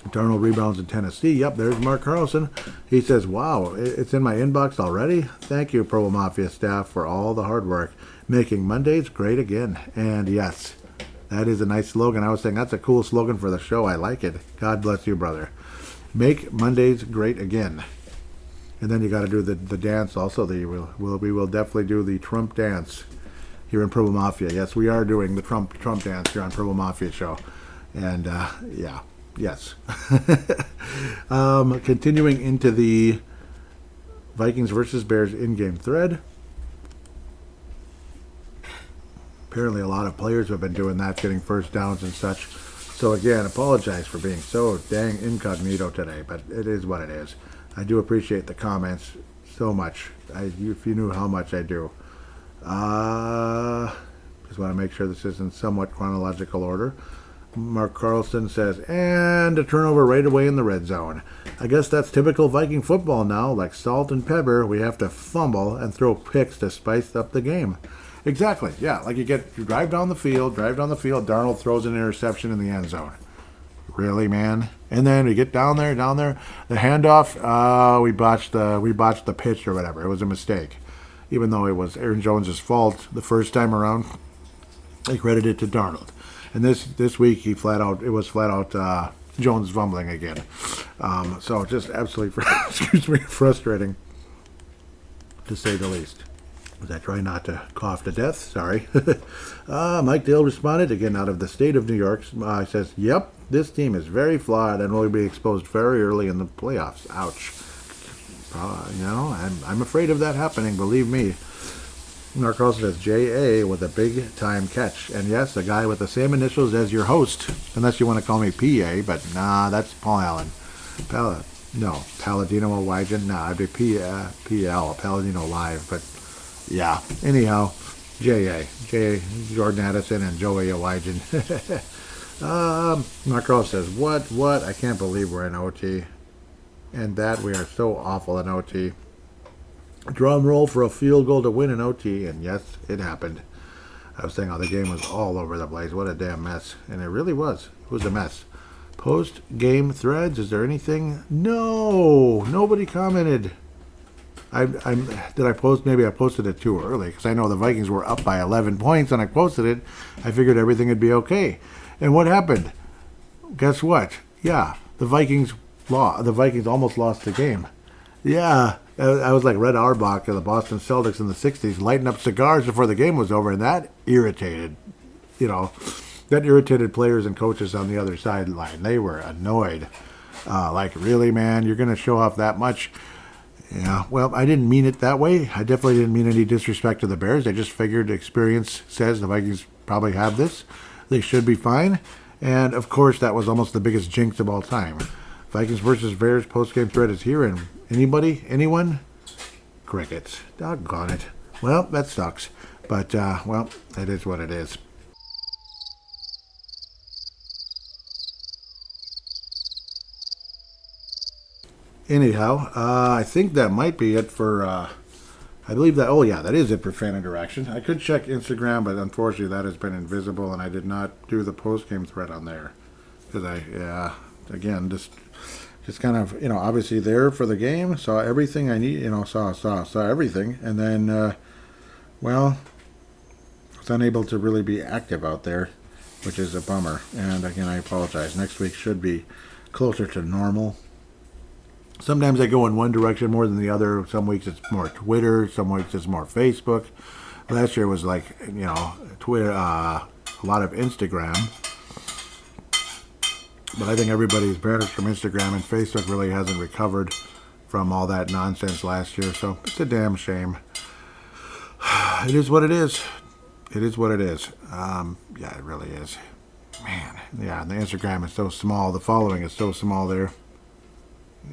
Darnold rebounds in Tennessee. Yep, there's Mark Carlson. He says, wow, it's in my inbox already? Thank you, Purple Mafia staff, for all the hard work. Making Mondays great again. And yes, that is a nice slogan. I was saying that's a cool slogan for the show. I like it. God bless you, brother. Make Mondays great again. And then you got to do the dance also. We will definitely do the Trump dance here in Purple Mafia. Yes, we are doing the Trump dance here on Purple Mafia Show. And yes. Continuing into the Vikings versus Bears in-game thread. Apparently a lot of players have been doing that, getting first downs and such. So again, apologize for being so dang incognito today, but it is what it is. I do appreciate the comments so much. If you knew how much I do. Just want to make sure this is in somewhat chronological order. Mark Carlson says, and a turnover right away in the red zone. I guess that's typical Viking football now. Like salt and pepper, we have to fumble and throw picks to spice up the game. Exactly, yeah. Like you drive down the field, Darnold throws an interception in the end zone. Really, man? And then we get down there, the handoff, we botched the pitch or whatever. It was a mistake. Even though it was Aaron Jones' fault the first time around, they credited it to Darnold. And this week, it was flat out Jones fumbling again. So just absolutely, frustrating, to say the least. As I try not to cough to death, sorry. Mike Dale responded, again out of the state of New York. Says, yep, this team is very flawed and will be exposed very early in the playoffs. Ouch. I'm afraid of that happening, believe me. Mark Carlson says, J.A. with a big-time catch. And yes, a guy with the same initials as your host, unless you want to call me P.A., but nah, that's Paul Allen. Paladino Wygen. Nah, I'd be P.L., paladinolive, but yeah. Anyhow, J.A. Jordan Addison and Joey Wygen. Mark Carlson says, what? I can't believe we're in OT. And that we are so awful in OT. Drum roll for a field goal to win in OT, and yes, it happened. I was saying how the game was all over the place. What a damn mess. And it really was. It was a mess. Post-game threads, is there anything? No! Nobody commented. Did I post? Maybe I posted it too early, because I know the Vikings were up by 11 points, and I posted it. I figured everything would be okay. And what happened? Guess what? Yeah, the Vikings almost lost the game. Yeah, I was like Red Auerbach of the Boston Celtics in the 60s, lighting up cigars before the game was over, and that irritated players and coaches on the other sideline. They were annoyed. Like, really, man, you're going to show off that much? Yeah, well, I didn't mean it that way. I definitely didn't mean any disrespect to the Bears. I just figured experience says the Vikings probably have this. They should be fine. And, of course, that was almost the biggest jinx of all time. Vikings versus Bears post-game thread is here, and anybody? Anyone? Crickets. Doggone it. Well, that sucks. But, it is what it is. Anyhow, I think that might be it for, I believe that, that is it for fan interaction. I could check Instagram, but unfortunately that has been invisible, and I did not do the post-game thread on there. Because again, just kind of, obviously there for the game, saw everything I need, saw everything, and then, was unable to really be active out there, which is a bummer. And again, I apologize. Next week should be closer to normal. Sometimes I go in one direction more than the other. Some weeks it's more Twitter, some weeks it's more Facebook. Last year was like, Twitter, a lot of Instagram. But I think everybody's banished from Instagram, and Facebook really hasn't recovered from all that nonsense last year. So it's a damn shame. It is what it is. It is what it is. It really is. Man, yeah, and the Instagram is so small. The following is so small there.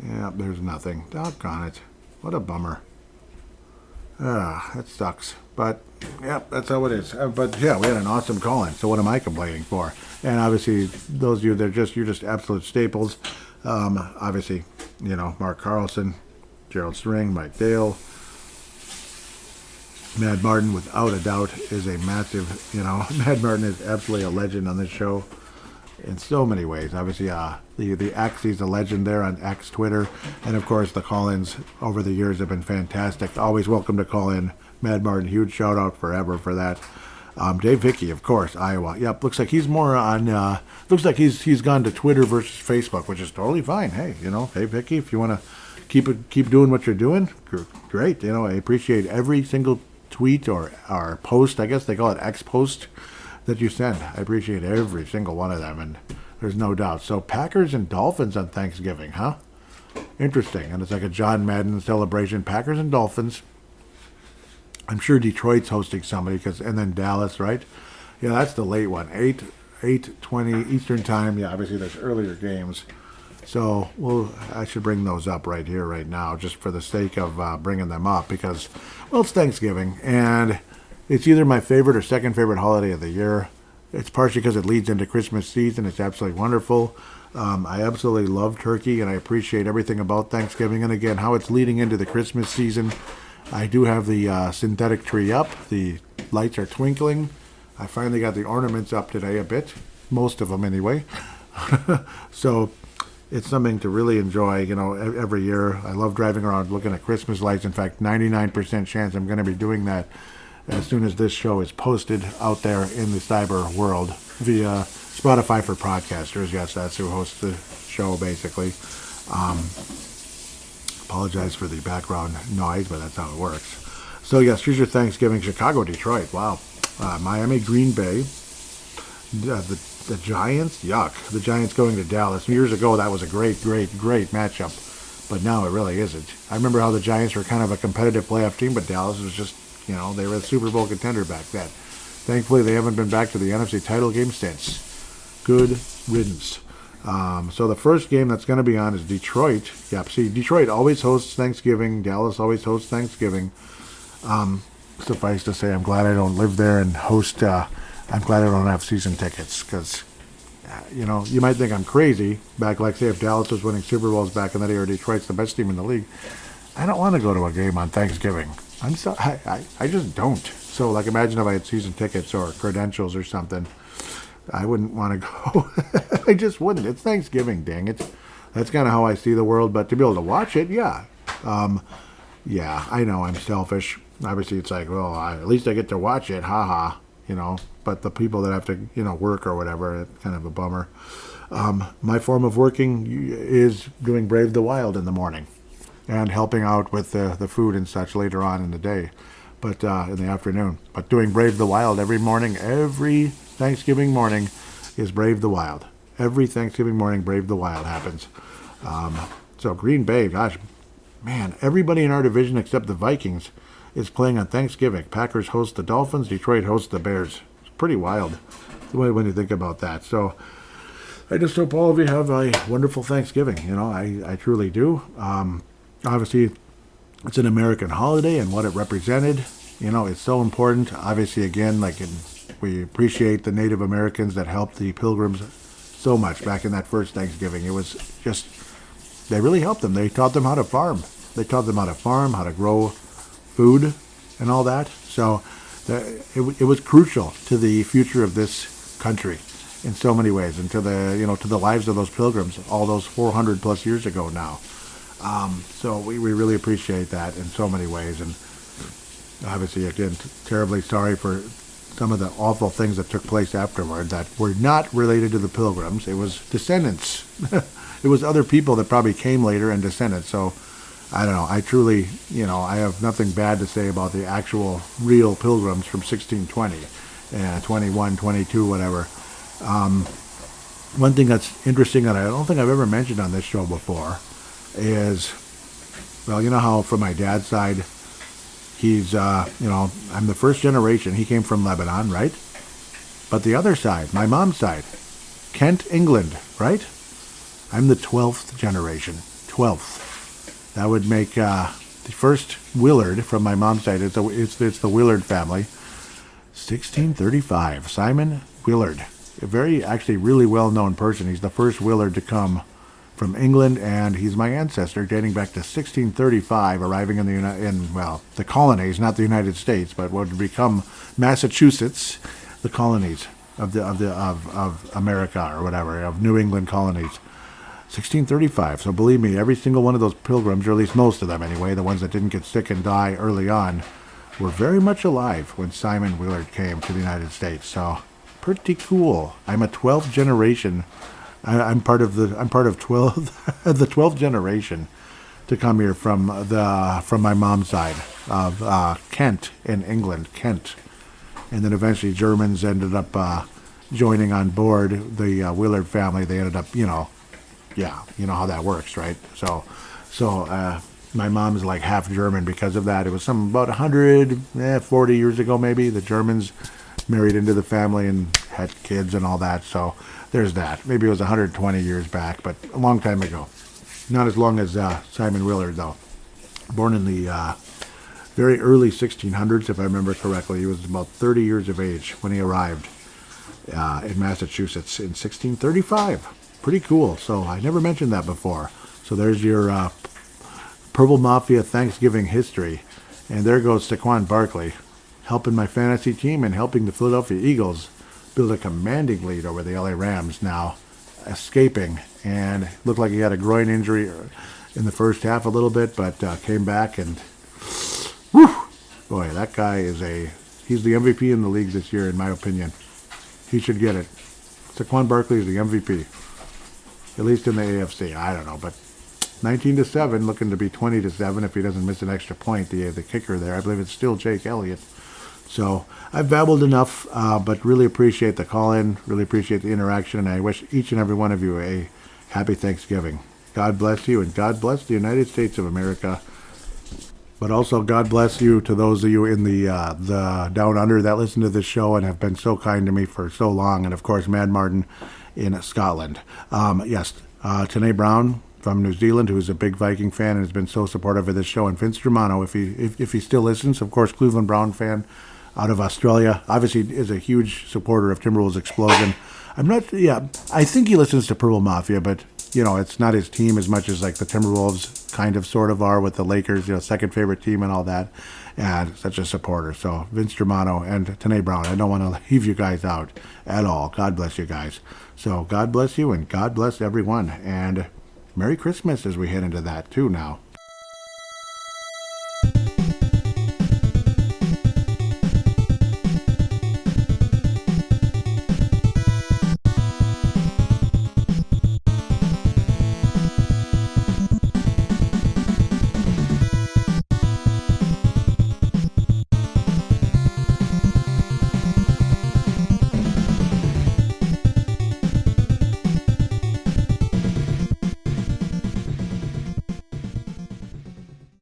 Yeah, there's nothing. Doggone it. What a bummer. That sucks. But, yeah, that's how it is. But, yeah, we had an awesome call-in, so what am I complaining for? And obviously, those of you, you're just absolute staples. Obviously, Mark Carlson, Gerald String, Mike Dale, Mad Martin, without a doubt, is a massive, Mad Martin is absolutely a legend on this show in so many ways. Obviously, the X, he's a legend there on X Twitter. And, of course, the call-ins over the years have been fantastic. Always welcome to call in. Mad Martin, huge shout-out forever for that. Dave Hickey, of course, Iowa. Yep, looks like he's more on, looks like he's gone to Twitter versus Facebook, which is totally fine. Hey, Dave Hickey, if you want to keep doing what you're doing, great. I appreciate every single tweet or post, I guess they call it X post, that you send. I appreciate every single one of them, and there's no doubt. So Packers and Dolphins on Thanksgiving, huh? Interesting. And it's like a John Madden celebration. Packers and Dolphins. I'm sure Detroit's hosting somebody, and then Dallas, right? Yeah, that's the late one. 8:20 Eastern time. Yeah, obviously there's earlier games. So I should bring those up right here, right now, just for the sake of bringing them up, because, it's Thanksgiving, and it's either my favorite or second favorite holiday of the year. It's partially because it leads into Christmas season. It's absolutely wonderful. I absolutely love turkey, and I appreciate everything about Thanksgiving. And again, how it's leading into the Christmas season. I do have the synthetic tree up. The lights are twinkling. I finally got the ornaments up today a bit. Most of them, anyway. So it's something to really enjoy, every year. I love driving around looking at Christmas lights. In fact, 99% chance I'm going to be doing that as soon as this show is posted out there in the cyber world via Spotify for podcasters. Yes, that's who hosts the show, basically. Apologize for the background noise, but that's how it works. So yes, here's your Thanksgiving: Chicago, Detroit. Wow, Miami, Green Bay. The Giants, yuck. The Giants going to Dallas. Years ago, that was a great, great, great matchup. But now it really isn't. I remember how the Giants were kind of a competitive playoff team, but Dallas was just, they were a Super Bowl contender back then. Thankfully, they haven't been back to the NFC title game since. Good riddance. So the first game that's going to be on is Detroit. Yep, see, Detroit always hosts Thanksgiving. Dallas always hosts Thanksgiving. Suffice to say, I'm glad I don't live there and host. I'm glad I don't have season tickets because, you might think I'm crazy. Back, like, say, if Dallas was winning Super Bowls back in the day or Detroit's the best team in the league, I don't want to go to a game on Thanksgiving. I just don't. So, like, imagine if I had season tickets or credentials or something. I wouldn't want to go. I just wouldn't. It's Thanksgiving, dang it. That's kind of how I see the world. But to be able to watch it, yeah. Yeah, I know I'm selfish. Obviously, it's like, well, at least I get to watch it. Ha ha. But the people that have to, work or whatever, it's kind of a bummer. My form of working is doing Brave the Wild in the morning and helping out with the food and such later on in the day, but in the afternoon. But doing Brave the Wild every morning, every Thanksgiving morning is Brave the Wild. Every Thanksgiving morning, Brave the Wild happens. So Green Bay, gosh, man, everybody in our division except the Vikings is playing on Thanksgiving. Packers host the Dolphins, Detroit hosts the Bears. It's pretty wild when you think about that. So I just hope all of you have a wonderful Thanksgiving. I truly do. Obviously, it's an American holiday, and what it represented, it's so important. Obviously, again, we appreciate the Native Americans that helped the Pilgrims so much back in that first Thanksgiving. It was just, they really helped them. They taught them how to farm. They taught them how to farm, how to grow food, and all that. So it was crucial to the future of this country in so many ways, and to the lives of those Pilgrims, all those 400 plus years ago now. So we really appreciate that in so many ways, and obviously, again, terribly sorry for some of the awful things that took place afterward that were not related to the Pilgrims. It was descendants. It was other people that probably came later and descendants. So I don't know. I truly, I have nothing bad to say about the actual real Pilgrims from 1620, 21, 22, whatever. One thing that's interesting that I don't think I've ever mentioned on this show before is, well, you know how from my dad's side, he's, I'm the first generation. He came from Lebanon, right? But the other side, my mom's side, Kent, England, right? I'm the 12th generation. 12th. That would make the first Willard from my mom's side. It's the Willard family. 1635. Simon Willard. A very, actually, really well-known person. He's the first Willard to come from England, and he's my ancestor dating back to 1635, arriving in the colonies, not the United States, but what would become Massachusetts, the colonies of America or whatever, of New England colonies. 1635. So believe me, every single one of those Pilgrims, or at least most of them anyway, the ones that didn't get sick and die early on, were very much alive when Simon Willard came to the United States. So pretty cool. I'm a 12th generation. I'm part of 12 the 12th generation to come here from my mom's side of Kent in England, Kent, and then eventually Germans ended up joining on board the Willard family. They ended up, yeah, you know how that works, right? So my mom is like half German because of that. It was about 140 years ago, maybe. The Germans married into the family and had kids and all that. So there's that. Maybe it was 120 years back, but a long time ago. Not as long as Simon Willard, though. Born in the very early 1600s, if I remember correctly. He was about 30 years of age when he arrived in Massachusetts in 1635. Pretty cool. So I never mentioned that before. So there's your Purple Mafia Thanksgiving history. And there goes Saquon Barkley, helping my fantasy team and helping the Philadelphia Eagles build a commanding lead over the LA Rams, now escaping. And looked like he had a groin injury in the first half a little bit, but came back and, whew, boy, that guy he's the MVP in the league this year, in my opinion. He should get it. Saquon Barkley is the MVP. At least in the AFC. I don't know, but 19-7, looking to be 20-7 if he doesn't miss an extra point. The kicker there, I believe it's still Jake Elliott. So I've babbled enough, but really appreciate the call-in, really appreciate the interaction, and I wish each and every one of you a happy Thanksgiving. God bless you, and God bless the United States of America. But also, God bless you to those of you in the Down Under that listen to this show and have been so kind to me for so long. And, of course, Mad Martin in Scotland. Yes, Tanae Brown from New Zealand, who's a big Viking fan and has been so supportive of this show. And Vince Germano, if he still listens, of course, Cleveland Brown fan out of Australia. Obviously, is a huge supporter of Timberwolves Explosion. I think he listens to Purple Mafia, but, it's not his team as much as, like, the Timberwolves kind of sort of are with the Lakers, second favorite team and all that. And such a supporter. So, Vince Germano and Tanae Brown, I don't want to leave you guys out at all. God bless you guys. So, God bless you, and God bless everyone. And Merry Christmas as we head into that, too, now.